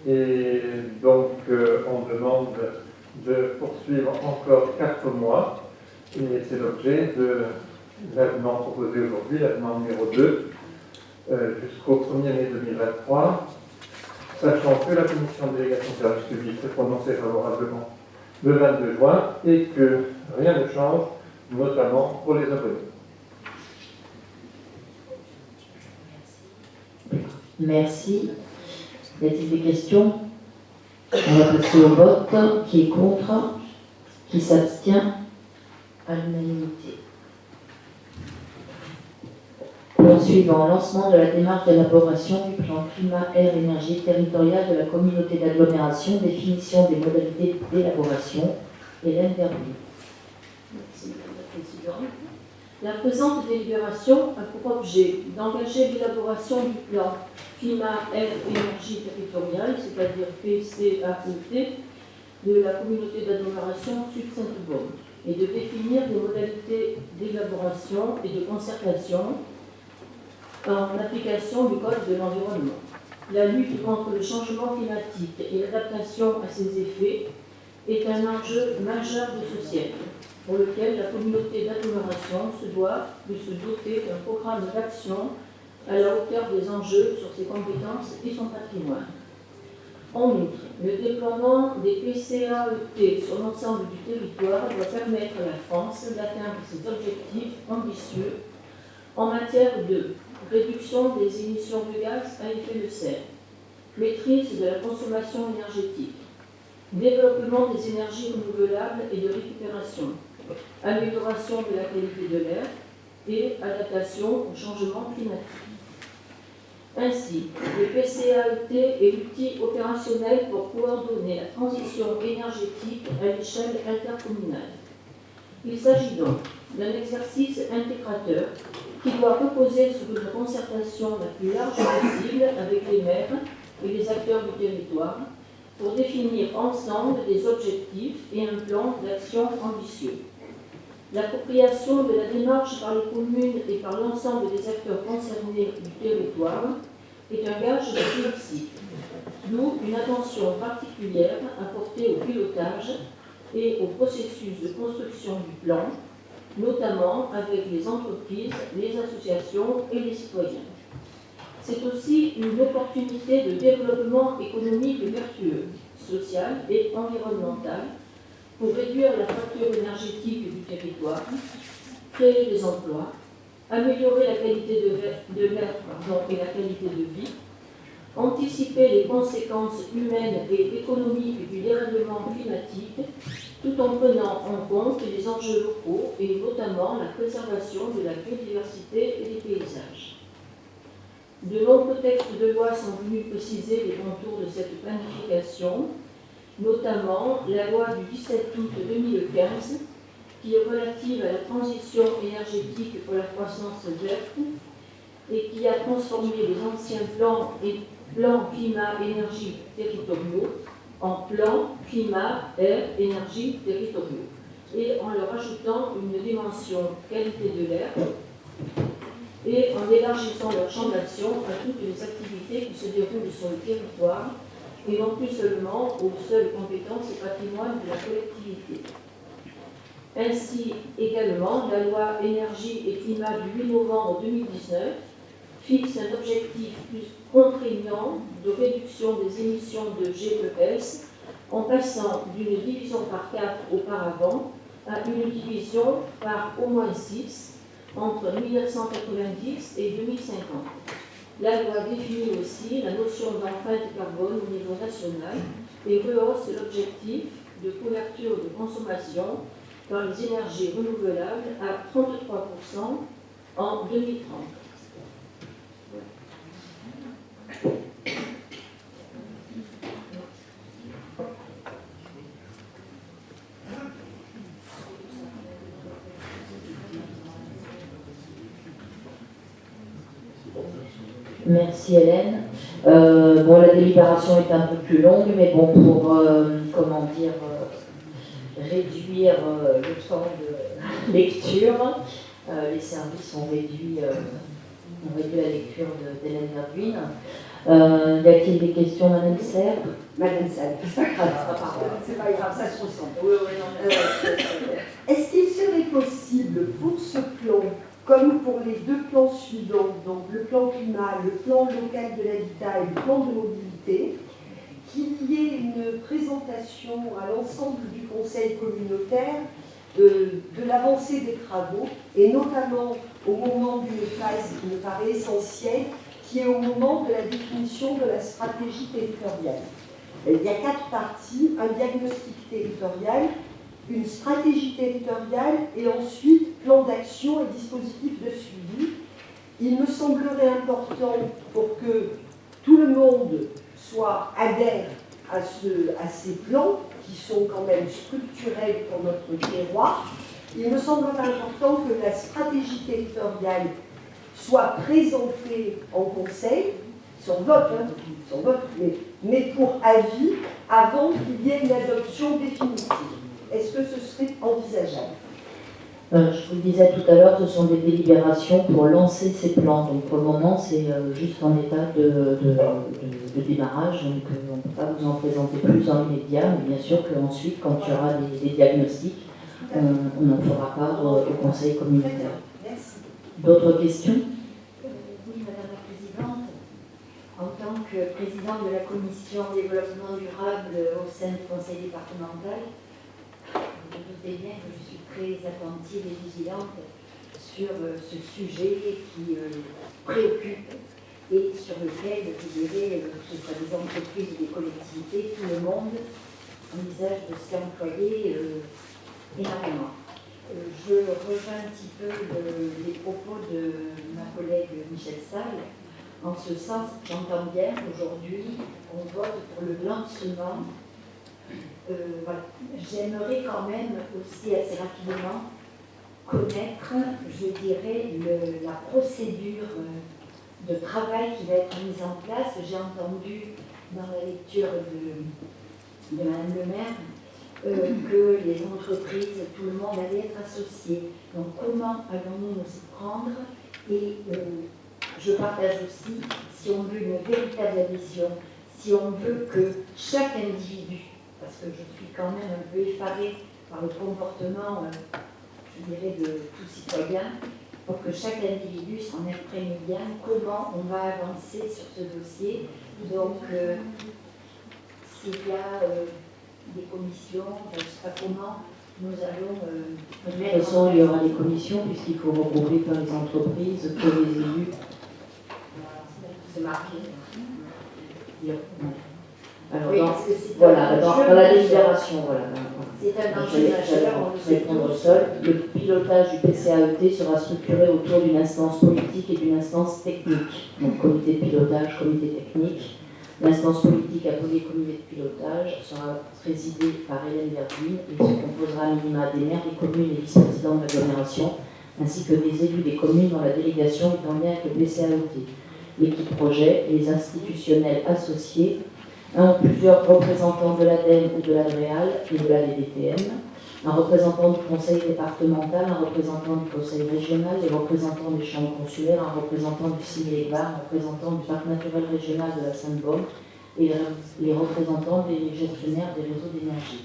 Et donc on demande de poursuivre encore 4 mois. Et c'est l'objet de l'avenant proposé aujourd'hui, l'avenant numéro 2, jusqu'au 1er mai 2023, sachant que la commission de délégation de service public s'est prononcée favorablement le 22 juin et que rien ne change, notamment pour les abonnés. Merci. Y a-t-il des questions? On va passer au vote. Qui est contre? Qui s'abstient? À l'unanimité. Point suivant, lancement de la démarche d'élaboration du plan climat-air-énergie territorial de la communauté d'agglomération, définition des modalités d'élaboration. Hélène Verbier. Merci, Madame la Présidente. La présente délibération a pour objet d'engager l'élaboration du plan climat-air-énergie territorial, c'est-à-dire PCAET, de la communauté d'agglomération Sud-Sainte-Baume, et de définir des modalités d'élaboration et de concertation en application du Code de l'environnement. La lutte contre le changement climatique et l'adaptation à ses effets est un enjeu majeur de société, pour lequel la communauté d'agglomération se doit de se doter d'un programme d'action à la hauteur des enjeux sur ses compétences et son patrimoine. En outre, le déploiement des PCAET sur l'ensemble du territoire doit permettre à la France d'atteindre ses objectifs ambitieux en matière de réduction des émissions de gaz à effet de serre, maîtrise de la consommation énergétique, développement des énergies renouvelables et de récupération, amélioration de la qualité de l'air et adaptation au changement climatique. Ainsi, le PCAET est l'outil opérationnel pour coordonner la transition énergétique à l'échelle intercommunale. Il s'agit donc d'un exercice intégrateur qui doit reposer sur une concertation la plus large possible avec les maires et les acteurs du territoire pour définir ensemble des objectifs et un plan d'action ambitieux. L'appropriation de la démarche par les communes et par l'ensemble des acteurs concernés du territoire est un gage de réussite, d'où une attention particulière apportée au pilotage et au processus de construction du plan, notamment avec les entreprises, les associations et les citoyens. C'est aussi une opportunité de développement économique vertueux, social et environnemental pour réduire la facture énergétique du territoire, créer des emplois, améliorer la qualité de l'air et la qualité de vie, anticiper les conséquences humaines et économiques du dérèglement climatique, tout en prenant en compte les enjeux locaux et notamment la préservation de la biodiversité et des paysages. De nombreux textes de loi sont venus préciser les contours de cette planification, notamment la loi du 17 août 2015, qui est relative à la transition énergétique pour la croissance verte et qui a transformé les anciens plans climat-énergie territoriaux en plans climat-air-énergie territoriaux et en leur ajoutant une dimension qualité de l'air et en élargissant leur champ d'action à toutes les activités qui se déroulent sur le territoire et non plus seulement aux seules compétences et patrimoines de la collectivité. Ainsi également, la loi énergie et climat du 8 novembre 2019 fixe un objectif plus contraignant de réduction des émissions de GES en passant d'une division par 4 auparavant à une division par au moins 6 entre 1990 et 2050. La loi définit aussi la notion d'empreinte carbone au niveau national et rehausse l'objectif de couverture de consommation par les énergies renouvelables à 33% en 2030. Merci Hélène. Bon, la délibération est un peu plus longue, mais bon, pour réduire le temps de lecture, les services ont réduit la lecture d'Hélène Verbuine. Y a-t-il des questions, Madame Serre? Madame Serre, c'est pas grave, c'est pas grave, ça se ressemble. Est-ce qu'il serait possible pour ce plan, comme pour les deux plans suivants, donc le plan climat, le plan local de l'habitat et le plan de mobilité, qu'il y ait une présentation à l'ensemble du conseil communautaire de l'avancée des travaux, et notamment au moment d'une phase qui me paraît essentielle, qui est au moment de la définition de la stratégie territoriale. Il y a 4 parties, un diagnostic territorial, une stratégie territoriale et ensuite plan d'action et dispositif de suivi. Il me semblerait important pour que tout le monde adhère à ces plans qui sont quand même structurels pour notre terroir. Il me semblerait important que la stratégie territoriale soit présentée en conseil, sans vote, mais pour avis, avant qu'il y ait une adoption définitive. Est-ce que ce serait envisageable? Je vous le disais tout à l'heure, ce sont des délibérations pour lancer ces plans. Donc pour le moment, c'est juste en état de démarrage. Donc on ne peut pas vous en présenter plus dans l'immédiat. Mais bien sûr qu'ensuite, quand il y aura des diagnostics, on en fera part au Conseil communautaire. Merci. D'autres questions? Oui, Madame la Présidente. En tant que présidente de la Commission développement durable au sein du Conseil départemental, vous vous doutez bien que je suis très attentive et vigilante sur ce sujet qui préoccupe et sur lequel, je dirais, que ce soit des entreprises ou des collectivités, tout le monde envisage de s'y employer énormément. Je rejoins un petit peu les propos de ma collègue Michel Salle. En ce sens, j'entends bien qu'aujourd'hui, on vote pour le lancement. Voilà. J'aimerais quand même aussi assez rapidement connaître, je dirais, la procédure de travail qui va être mise en place. J'ai entendu dans la lecture de Mme le maire que les entreprises, tout le monde allait être associé. Donc comment allons-nous nous y prendre? Et je partage aussi, si on veut une véritable adhésion, si on veut que chaque individu, parce que je suis quand même un peu effarée par le comportement, je dirais, de tout citoyen, pour que chaque individu s'en imprègne bien comment on va avancer sur ce dossier. Donc, s'il y a des commissions, je ne sais pas comment nous allons de toute façon, il y aura des commissions, puisqu'il faut regrouper par les entreprises, que les élus. se marquer. Alors, Oui, dans, parce que c'est voilà, un dans enjeu la majeur. délibération, voilà. C'est un enjeu J'allais majeur, on le sait répondre tous. seul. Le pilotage du PCAET sera structuré autour d'une instance politique et d'une instance technique. Donc, comité de pilotage, comité technique. L'instance politique appelée comité de pilotage sera présidée par Hélène Verdine et se composera à minima des maires des communes et vice-présidents de l'agglomération, ainsi que des élus des communes dont la délégation est en lien avec le PCAET. L'équipe projet et les institutionnels associés, un ou plusieurs représentants de l'ADEME ou de l'ADREAL et de la DDTM, un représentant du conseil départemental, un représentant du conseil régional, les représentants des chambres consulaires, un représentant du CINELEVA, un représentant du parc naturel régional de la Sainte-Baume et les représentants des gestionnaires des réseaux d'énergie.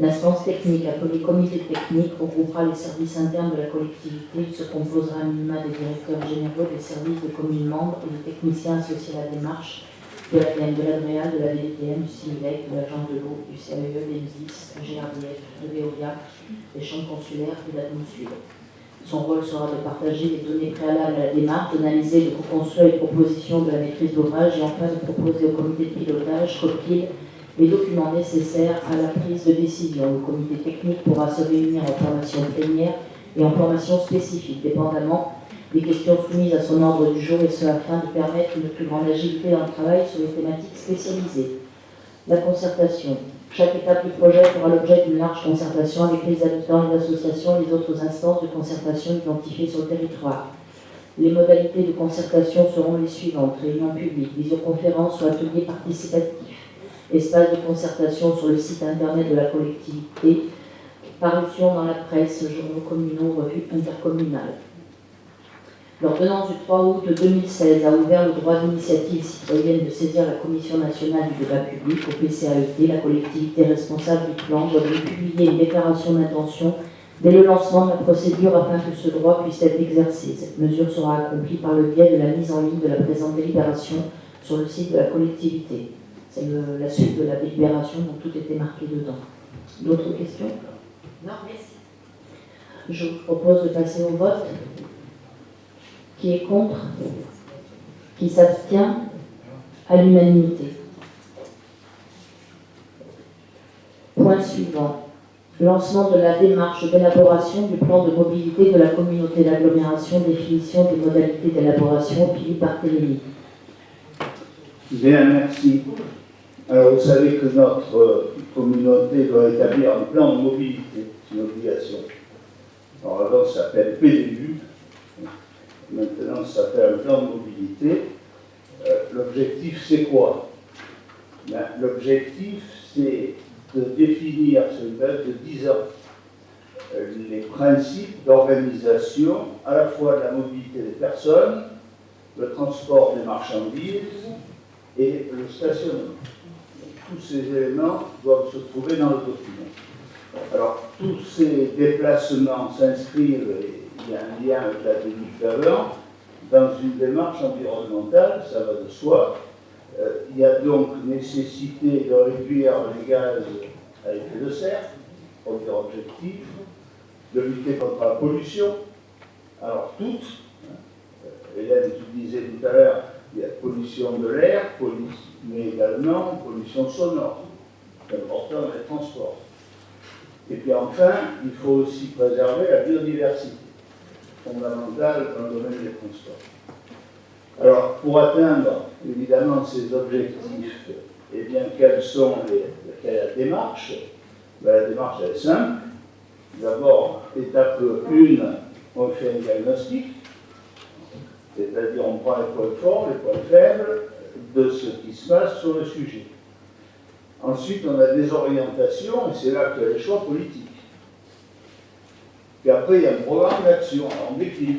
L'instance technique, appelée comité technique, regroupera les services internes de la collectivité. Il se composera à minima des directeurs généraux des services de communes membres et des techniciens associés à la démarche de l'ADEME, de l'ADREAL, de la DDTM, du CIMILEC, de l'Agence de l'eau, du CAE, des MSIS, du GRDF, de Veolia, des chambres consulaires et de la DOMSUD. Son rôle sera de partager les données préalables à la démarche, d'analyser et de co-construire les propositions de la maîtrise d'ouvrage et enfin de proposer au comité de pilotage copie les documents nécessaires à la prise de décision. Le comité technique pourra se réunir en formation plénière et en formation spécifique, dépendamment des questions soumises à son ordre du jour, et ce afin de permettre une plus grande agilité dans le travail sur les thématiques spécialisées. La concertation. Chaque étape du projet fera l'objet d'une large concertation avec les habitants, les associations et les autres instances de concertation identifiées sur le territoire. Les modalités de concertation seront les suivantes: réunions publiques, visioconférences ou ateliers participatifs, espace de concertation sur le site internet de la collectivité, parution dans la presse, journaux communaux, revues intercommunales. L'ordonnance du 3 août 2016 a ouvert le droit d'initiative citoyenne de saisir la Commission nationale du débat public, au PCAET. La collectivité responsable du plan doit publier une déclaration d'intention dès le lancement de la procédure afin que ce droit puisse être exercé. Cette mesure sera accomplie par le biais de la mise en ligne de la présente délibération sur le site de la collectivité. C'est la suite de la délibération dont tout était marqué dedans. D'autres questions? Non, merci. Je vous propose de passer au vote. Qui est contre? Qui s'abstient? À l'unanimité. Point suivant. Lancement de la démarche d'élaboration du plan de mobilité de la communauté d'agglomération, définition des modalités d'élaboration. Philippe Barthélémy. Bien, merci. Alors, vous savez que notre communauté doit établir un plan de mobilité, c'est une obligation. Alors, avant, ça s'appelle PDU. Maintenant, ça s'appelle un plan de mobilité. L'objectif, c'est quoi? L'objectif, c'est de définir, sur une période de 10 ans, les principes d'organisation à la fois de la mobilité des personnes, le transport des marchandises et le stationnement. Tous ces éléments doivent se trouver dans le document. Alors, tous ces déplacements s'inscrivent, et il y a un lien avec la délibération, dans une démarche environnementale, ça va de soi. Il y a donc nécessité de réduire les gaz à effet de serre, premier objectif, de lutter contre la pollution. Alors toutes, Hélène, tu disais tout à l'heure, il y a pollution de l'air, mais également pollution sonore. C'est important dans les transports. Et puis enfin, il faut aussi préserver la biodiversité, fondamentale dans le domaine des transports. Alors, pour atteindre évidemment ces objectifs, eh bien, quelle est la démarche? La démarche est simple. D'abord, étape 1, on fait un diagnostic, c'est-à-dire on prend les points forts, les points faibles de ce qui se passe sur le sujet. Ensuite, on a des orientations, et c'est là qu'il y a les choix politiques. Puis après, il y a un programme d'action, on décline.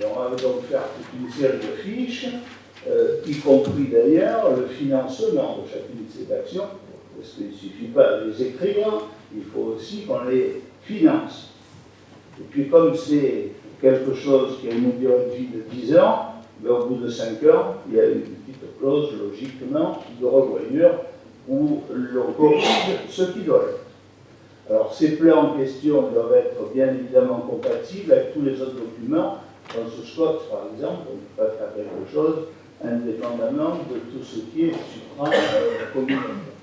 Et on va donc faire toute une série de fiches, y compris d'ailleurs le financement de chacune de ces actions, parce qu'il ne suffit pas de les écrire, il faut aussi qu'on les finance. Et puis comme c'est quelque chose qui a une durée de vie de 10 ans, ben, au bout de 5 ans, il y a une petite clause, logiquement, de revoyure où l'on corrige ce qui doit être. Alors ces plans en question doivent être bien évidemment compatibles avec tous les autres documents. Dans ce SCOT, par exemple, on ne peut pas faire quelque chose indépendamment de tout ce qui est supra-communautaire.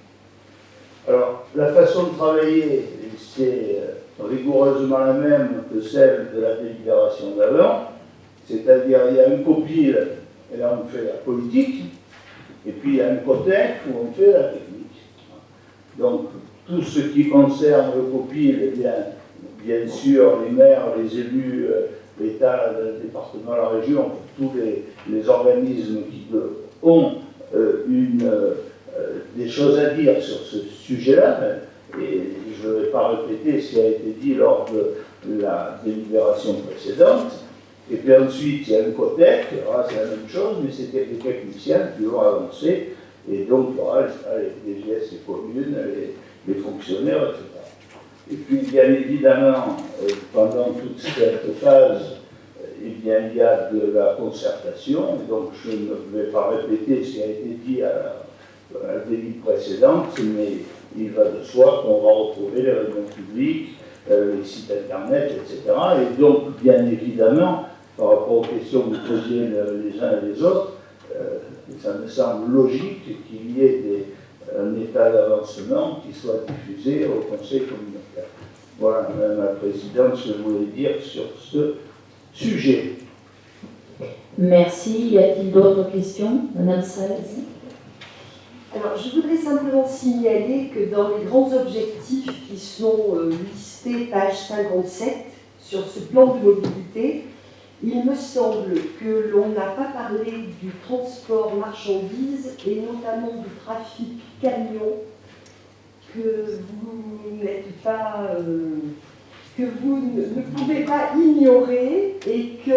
Alors, la façon de travailler, c'est rigoureusement la même que celle de la délibération d'avant, c'est-à-dire il y a une copile, et là on fait la politique, et puis il y a une cotec où on fait la technique. Donc, tout ce qui concerne le copile, eh bien sûr, les maires, les élus, l'État, le département, la région, tous les organismes qui ont des choses à dire sur ce sujet-là, et je ne vais pas répéter ce qui a été dit lors de la délibération précédente. Et puis ensuite, il y a une cotec, c'est la même chose, mais c'est des techniciens qui vont avancer, et donc il y aura les DGS, les communes, les fonctionnaires, etc. Et puis, bien évidemment, pendant toute cette phase, eh bien, il y a de la concertation, et donc je ne vais pas répéter ce qui a été dit à la délit précédente, mais il va de soi qu'on va retrouver les réunions publiques, les sites internet, etc. Et donc, bien évidemment, par rapport aux questions que vous posiez les uns et les autres, ça me semble logique qu'il y ait un état d'avancement qui soit diffusé au Conseil communautaire. Voilà, Madame la Présidente, ce que je voulais dire sur ce sujet. Merci. Y a-t-il d'autres questions? Madame Salles. Alors, je voudrais simplement signaler que dans les grands objectifs qui sont listés, page 57, sur ce plan de mobilité, il me semble que l'on n'a pas parlé du transport marchandises et notamment du trafic camion que vous n'êtes pas, que vous ne pouvez pas ignorer et qui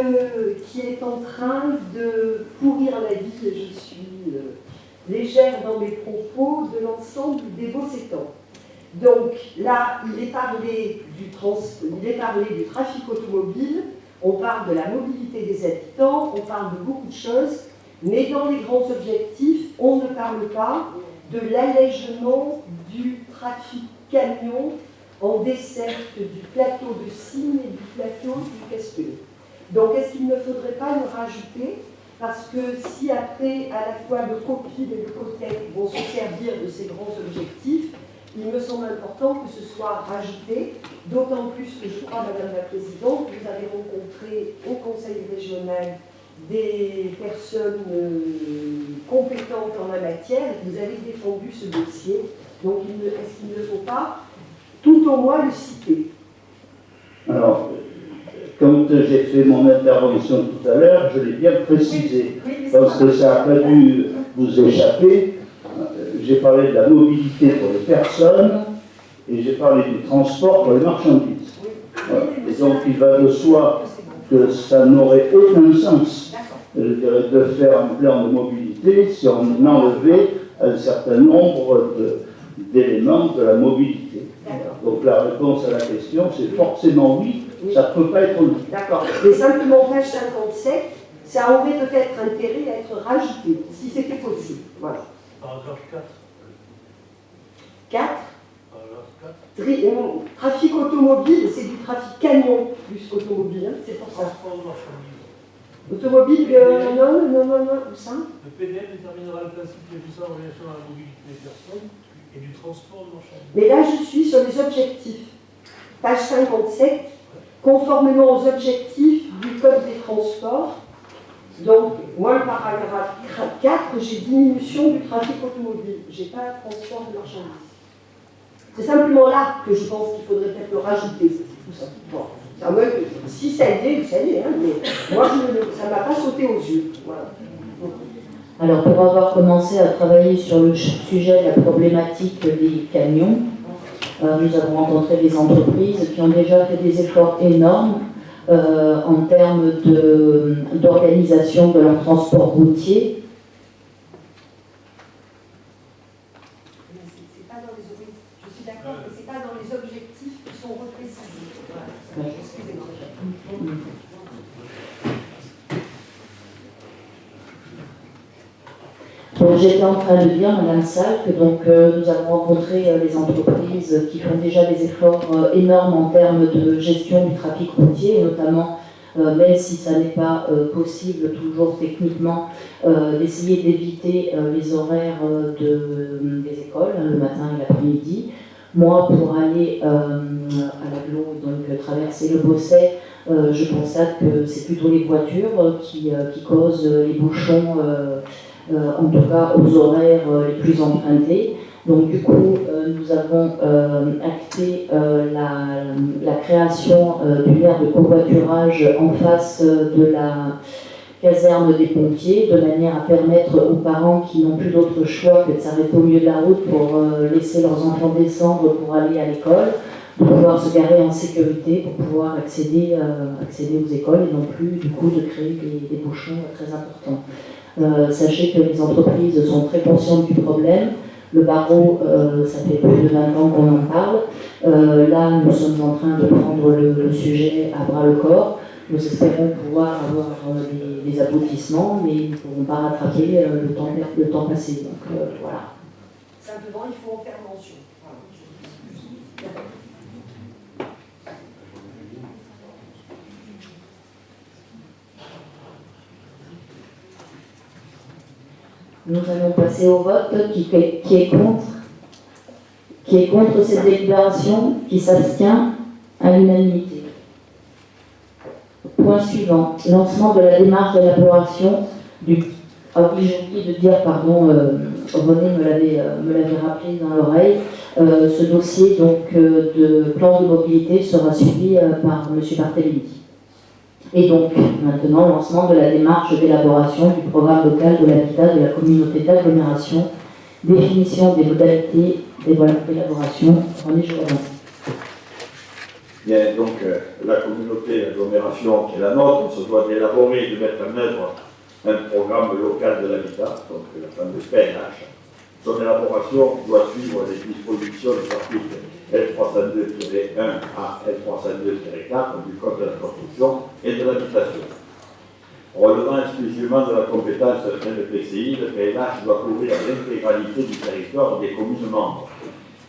est en train de pourrir la vie, et je suis légère dans mes propos, de l'ensemble des Bossétans. Donc là, il est parlé du trafic automobile, on parle de la mobilité des habitants, on parle de beaucoup de choses, mais dans les grands objectifs, on ne parle pas de l'allègement du trafic camion en desserte du plateau de Signes et du plateau du Castellet. Donc, est-ce qu'il ne faudrait pas nous rajouter parce que si après, à la fois le COPIB et le COTEC vont se servir de ces grands objectifs, il me semble important que ce soit rajouté, d'autant plus que je crois, Madame la Présidente, que vous avez rencontré au Conseil régional des personnes compétentes en la matière et que vous avez défendu ce dossier. Donc, est-ce qu'il ne faut pas tout au moins le citer? Alors, quand j'ai fait mon intervention tout à l'heure, je l'ai bien précisé, parce que ça n'a pas dû vous échapper. J'ai parlé de la mobilité pour les personnes et j'ai parlé du transport pour les marchandises. Voilà. Et donc, il va de soi que ça n'aurait aucun sens, je dirais, de faire un plan de mobilité si on enlevait un certain nombre d'éléments de la mobilité. Donc la réponse à la question, c'est forcément oui, ça ne peut pas être oui. D'accord. Mais simplement, page 57, ça aurait peut-être intérêt à être rajouté, si c'était possible. Voilà. Paragraphe 4. 4. Paragraphe 4. Trafic automobile, c'est du trafic camion plus qu'automobile, hein, c'est pour ça. Transport de marchandises. Automobile, non, où ça? Le PDM déterminera le principe régissant en relation à la mobilité des personnes et du transport de marchandises. Mais là, je suis sur les objectifs. Page 57, conformément aux objectifs du Code des transports. Donc, moi, le paragraphe 4, j'ai diminution du trafic automobile. Je n'ai pas transport de marchandises. C'est simplement là que je pense qu'il faudrait peut-être le rajouter. Tout ça. Bon. Si ça y est, ça y est. Hein, mais moi, ça ne m'a pas sauté aux yeux. Voilà. Alors, pour avoir commencé à travailler sur le sujet de la problématique des camions, nous avons rencontré des entreprises qui ont déjà fait des efforts énormes en termes d'organisation de leur transport routier. Je suis d'accord, mais ce n'est pas dans les objectifs qui sont reprécisés. Voilà. Excusez-moi. Donc, j'étais en train de dire, Madame Salle, que donc, nous avons rencontré les entreprises qui font déjà des efforts énormes en termes de gestion du trafic routier, et notamment, même si ça n'est pas possible toujours techniquement, d'essayer d'éviter les horaires des écoles, le matin et l'après-midi. Moi, pour aller à l'agglo, donc traverser le Bosset, je constate que c'est plutôt les voitures qui causent les bouchons, en tout cas aux horaires les plus empruntés. Donc du coup, nous avons acté la création d'une aire de covoiturage en face de la caserne des pompiers, de manière à permettre aux parents qui n'ont plus d'autre choix que de s'arrêter au milieu de la route pour laisser leurs enfants descendre pour aller à l'école, de pouvoir se garer en sécurité pour pouvoir accéder aux écoles et non plus du coup de créer des bouchons très importants. Sachez que les entreprises sont très conscientes du problème. Le barreau, ça fait plus de 20 ans qu'on en parle. Là, nous sommes en train de prendre le sujet à bras le corps. Nous espérons pouvoir avoir des aboutissements, mais ils ne pourront pas rattraper le temps passé. Donc voilà. Simplement, il faut en faire mention. Nous allons passer au vote. Qui est contre? Qui est contre cette délibération? Qui s'abstient? À l'unanimité. Point suivant. Lancement de la démarche d'élaboration du... Ah oui, j'ai oublié de dire, pardon, René me l'avait rappelé dans l'oreille, ce dossier donc, de plan de mobilité sera suivi par M. Barthélémy. Et donc, maintenant, lancement de la démarche d'élaboration du programme local de l'habitat de la communauté d'agglomération, définition des modalités d'élaboration. René Jourdain. Bien, donc, la communauté d'agglomération qui est la nôtre, on se doit d'élaborer et de mettre en œuvre un programme local de l'habitat, donc la fameuse PNH. Son élaboration doit suivre les dispositions des articles L302-1 à L302-4 du Code de la construction et de l'habitation. Relevant exclusivement de la compétence de l'EPCI, le PNH doit couvrir l'intégralité du territoire des communes membres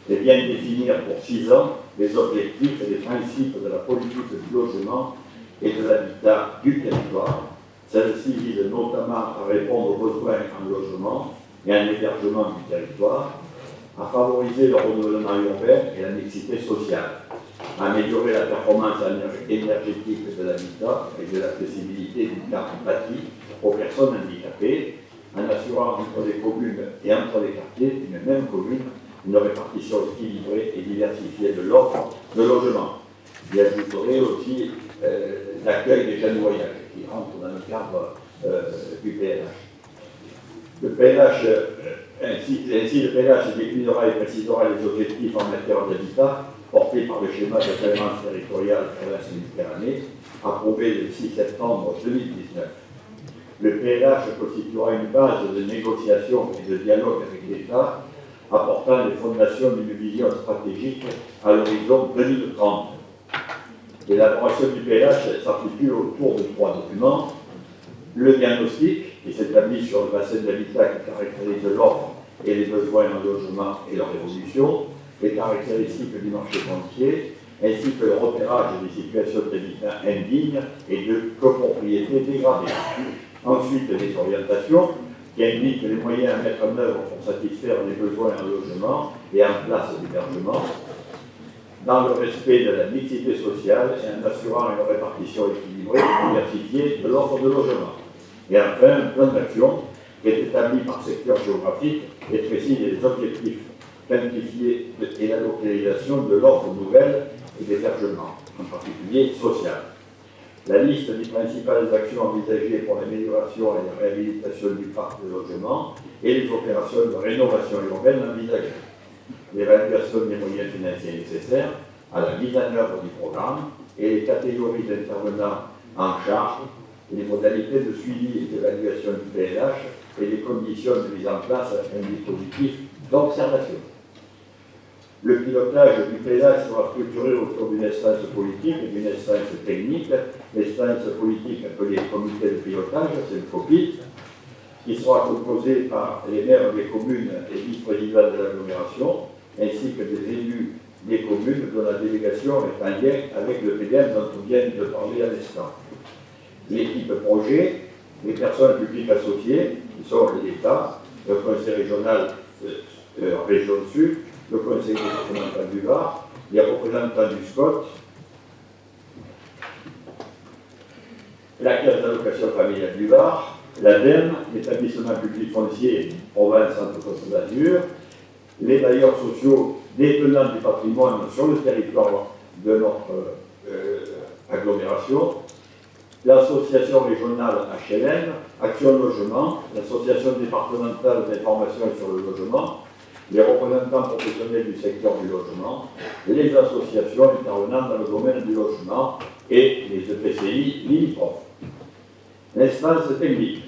et bien définir pour 6 ans les objectifs et les principes de la politique du logement et de l'habitat du territoire, Celle-ci vise notamment à répondre aux besoins en logement et en hébergement du territoire, à favoriser le renouvellement urbain et la mixité sociale, à améliorer la performance énergétique de l'habitat et de l'accessibilité du cadre bâti aux personnes handicapées, en assurant entre les communes et entre les quartiers d'une même commune une répartition équilibrée et diversifiée de l'offre de logement. Il ajouterait aussi l'accueil des jeunes voyages qui rentrent dans le cadre du PLH. Le PLH, ainsi le PLH déclinera et précisera les objectifs en matière d'habitat portés par le schéma de cohérence territoriale Provence-Méditerranée, approuvé le 6 septembre 2019. Le PLH constituera une base de négociation et de dialogue avec l'État, apportant les fondations d'une vision stratégique à l'horizon 2030. L'élaboration du PLH s'articule autour de 3 documents. Le diagnostic, qui s'établit sur le bassin d'habitat qui caractérise l'offre et les besoins en logement et leur évolution, les caractéristiques du marché foncier, ainsi que le repérage des situations d'habitat indignes et de copropriété dégradée. Ensuite, les orientations, qui indiquent les moyens à mettre en œuvre pour satisfaire les besoins en logement et en place d'hébergement, dans le respect de la mixité sociale et en assurant une répartition équilibrée et diversifiée de l'offre de logement. Et enfin, un plan d'action qui est établi par secteur géographique et précise les objectifs quantifiés et la localisation de l'offre nouvelle et d'hébergement, en particulier social. La liste des principales actions envisagées pour l'amélioration et la réhabilitation du parc de logement et les opérations de rénovation urbaine envisagées. L'évaluation des moyens financiers nécessaires à la mise en œuvre du programme et les catégories d'intervenants en charge, les modalités de suivi et d'évaluation du PLH et les conditions de mise en place d'un dispositif d'observation. Le pilotage du PLH sera structuré autour d'une instance politique et d'une instance technique. L'instance politique appelée comité de pilotage, c'est le COPIT, qui sera composé par les maires des communes et vice-présidents de l'agglomération, ainsi que des élus des communes dont la délégation est en lien avec le PDM dont on vient de parler à l'instant. L'équipe projet, les personnes publiques associées, qui sont l'État, le Conseil régional Région Sud, le Conseil départemental du Var, les représentants du SCOT, la Caisse d'allocation familiale du Var, l'ADEME, l'établissement public foncier Provence-Centre-Côte d'Azur, les bailleurs sociaux détenants du patrimoine sur le territoire de notre agglomération, l'association régionale HLM, Action Logement, l'association départementale d'information sur le logement, les représentants professionnels du secteur du logement, les associations intervenant dans le domaine du logement et les EPCI limitrophes. L'instance technique,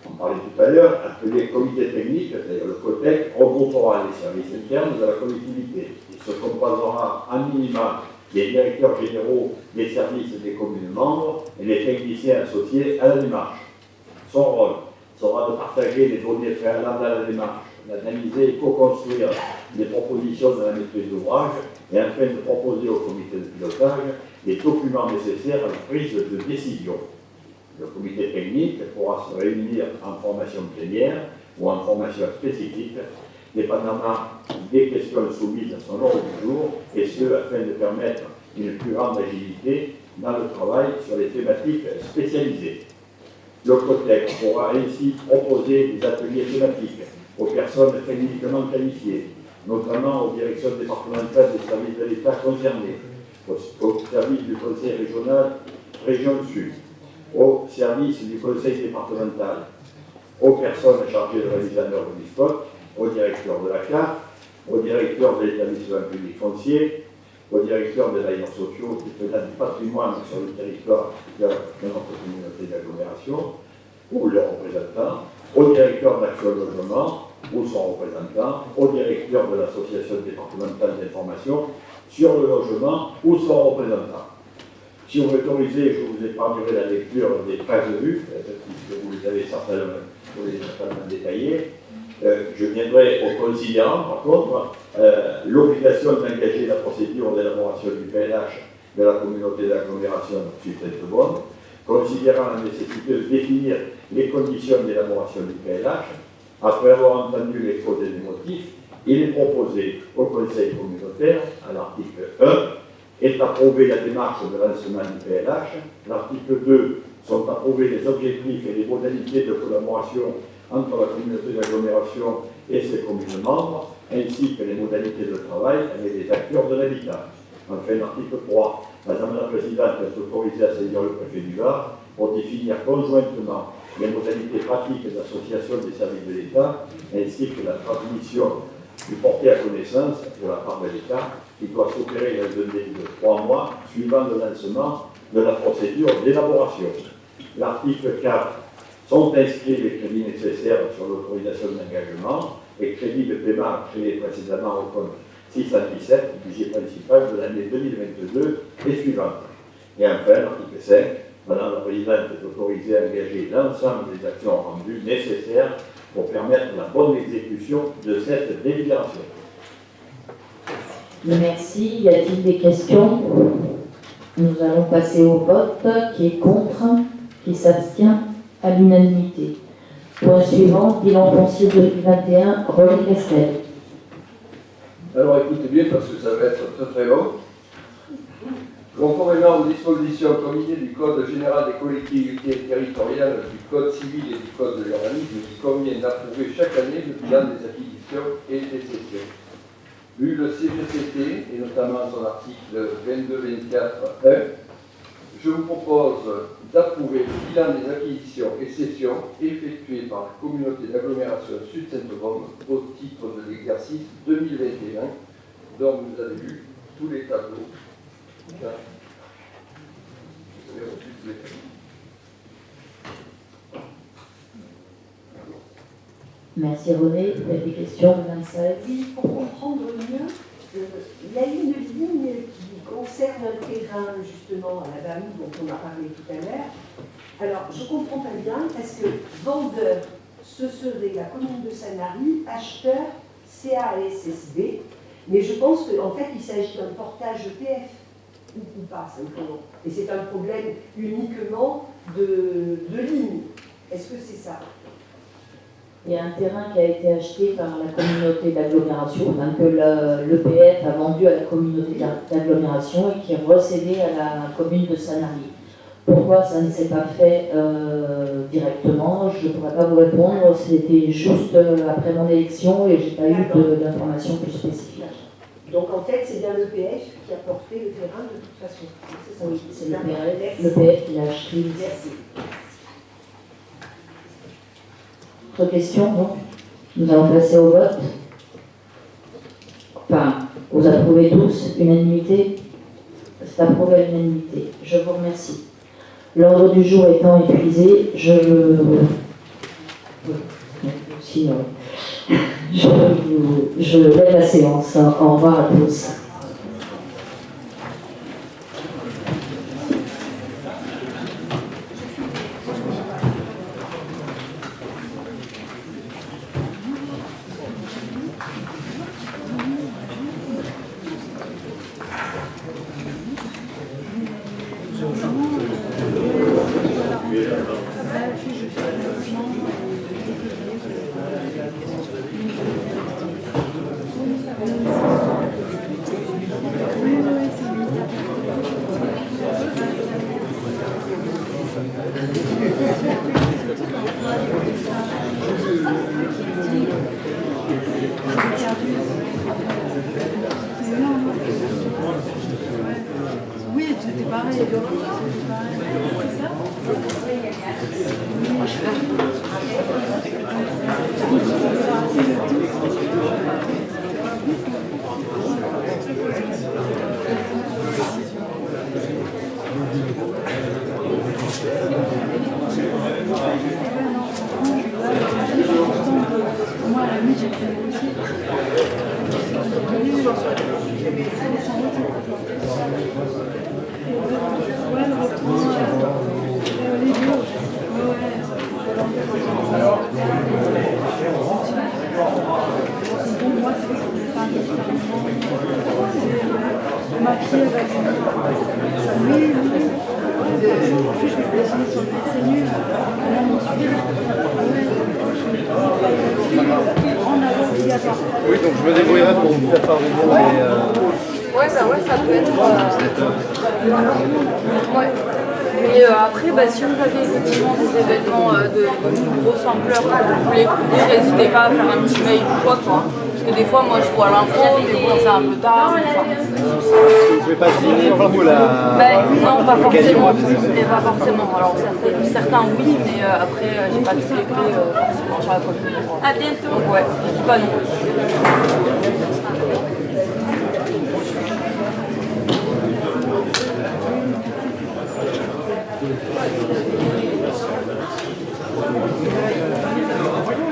on parlait tout à l'heure, appelé comité technique, c'est-à-dire le COTEC, regroupera les services internes de la collectivité. Il se composera en minima des directeurs généraux des services des communes membres et les techniciens associés à la démarche. Son rôle sera de partager les données préalables à la démarche, d'analyser et co-construire des propositions de la maîtrise d'ouvrage et enfin de proposer au comité de pilotage les documents nécessaires à la prise de décision. Le comité technique pourra se réunir en formation plénière ou en formation spécifique, dépendamment des questions soumises à son ordre du jour, et ce afin de permettre une plus grande agilité dans le travail sur les thématiques spécialisées. Le COTEC pourra ainsi proposer des ateliers thématiques aux personnes techniquement qualifiées, notamment aux directions départementales des services de l'État concernés, au service du Conseil régional Région Sud, au service du Conseil départemental, aux personnes chargées de la mise en œuvre du SPOT, au directeur de la CAF, au directeur de l'établissement public foncier, au directeur des bailleurs sociaux qui présentent du patrimoine sur le territoire de notre communauté d'agglomération, ou leurs représentants, au directeur d'Action Logement, ou son représentant, au directeur de l'association départementale d'information sur le logement, ou son représentant. Si vous m'autorisez, je vous épargnerai la lecture des 13 vues, puisque vous les avez certainement détaillées. Je viendrai au considérant, par contre, l'obligation d'engager la procédure d'élaboration du PLH de la communauté d'agglomération Sud-Sainte-Bonne, considérant la nécessité de définir les conditions d'élaboration du PLH, après avoir entendu l'exposé des motifs, il est proposé au Conseil communautaire, à l'article 1, est approuvée la démarche de lancement du PLH. L'article 2 sont approuvés les objectifs et les modalités de collaboration entre la communauté d'agglomération et ses communes membres, ainsi que les modalités de travail avec les acteurs de l'habitat. Enfin, l'article 3, Madame la Présidente est autorisée à saisir le préfet du Var pour définir conjointement les modalités pratiques d'association des services de l'État, ainsi que la transmission du porté à connaissance de la part de l'État, qui doit s'opérer dans un délai de 3 mois, suivant le lancement de la procédure d'élaboration. L'article 4 sont inscrits les crédits nécessaires sur l'autorisation d'engagement et crédits de paiement créés précédemment au compte 617, budget principal de l'année 2022 et suivante. Et enfin, l'article 5, Madame la Présidente est autorisée à engager l'ensemble des actions rendues nécessaires pour permettre la bonne exécution de cette délibération. Merci. Y a-t-il des questions? Nous allons passer au vote. Qui est contre? Qui s'abstient? À l'unanimité. Point suivant, bilan foncier 2021, Roger Castel. Alors écoutez bien parce que ça va être très très long. Conformément aux dispositions combinées du Code général des collectivités territoriales, du Code civil et du Code de l'urbanisme, il convient d'approuver chaque année le bilan des acquisitions et des cessions. Vu le CGCT, et notamment son article 22-24-1, je vous propose d'approuver le bilan des acquisitions et cessions effectuées par la communauté d'agglomération Sud-Sainte-Baume au titre de l'exercice 2021, dont vous avez vu tous les tableaux. Là. Vous avez reçu tous les tableaux. Merci René. Vous avez des questions, Madame Saez? Oui, pour comprendre mieux, il y a une ligne qui concerne un terrain justement à la Bamou dont on a parlé tout à l'heure. Alors, je comprends pas bien parce que vendeur, ce serait la commune de Sanary, acheteur, CASSB, mais je pense qu'en fait, il s'agit d'un portage EPF, ou pas, simplement. Et c'est un problème uniquement de ligne. Est-ce que c'est ça? Il y a un terrain qui a été acheté par la communauté d'agglomération, enfin que l'EPF a vendu à la communauté d'agglomération et qui est recédé à la commune de Sanary. Pourquoi ça ne s'est pas fait directement, je ne pourrais pas vous répondre. C'était juste après mon élection et je n'ai pas eu d'informations plus spécifiques. Donc en fait, c'est bien l'EPF qui a porté le terrain de toute façon. C'est ça. Oui, c'est l'EPF qui l'a acheté. Merci. Autre question? Non. Nous allons passer au vote. Enfin, vous approuvez tous, unanimité? C'est approuvé à l'unanimité. Je vous remercie. L'ordre du jour étant épuisé, je lève la séance. Au revoir à tous. Oui, c'était pareil. C'est ça? Moi, à la nuit, j'ai fait aussi. Ouais, le retour, les deux. Bon, moi, c'est que je vais faire ma fille, elle va venir. Oui, oui. En plus, je vais C'est nul. Oui, donc je me débrouillerai pour vous faire parvenir les... Ouais, bah ouais, ça peut être... Ouais. Mais après, bah, si vous avez effectivement des événements de grosse ampleur que vous voulez couvrir, n'hésitez pas à faire un petit mail ou quoi. Parce que des fois, moi, je vois l'info, mais bon, c'est un peu tard. Vous pouvez pas dîner vous la... Non, pas forcément. Mais pas forcément. Alors, certains oui, mais après, j'ai pas tous les clés forcément sur la commune. À bientôt. Donc, ouais, je dis pas non.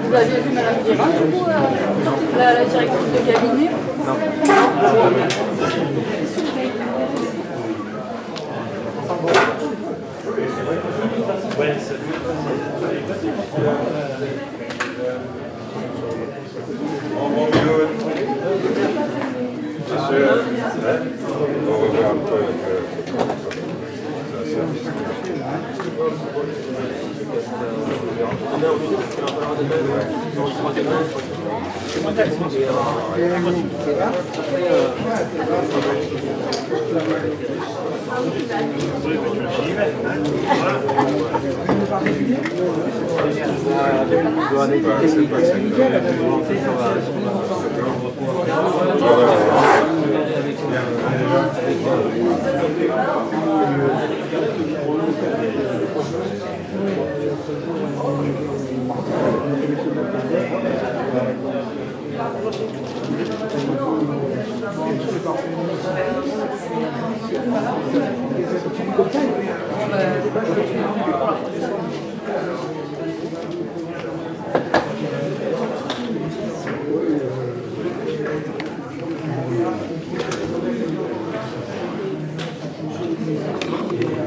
Vous aviez vu Madame Guérin, du coup, la directrice de cabinet? Non. Merci.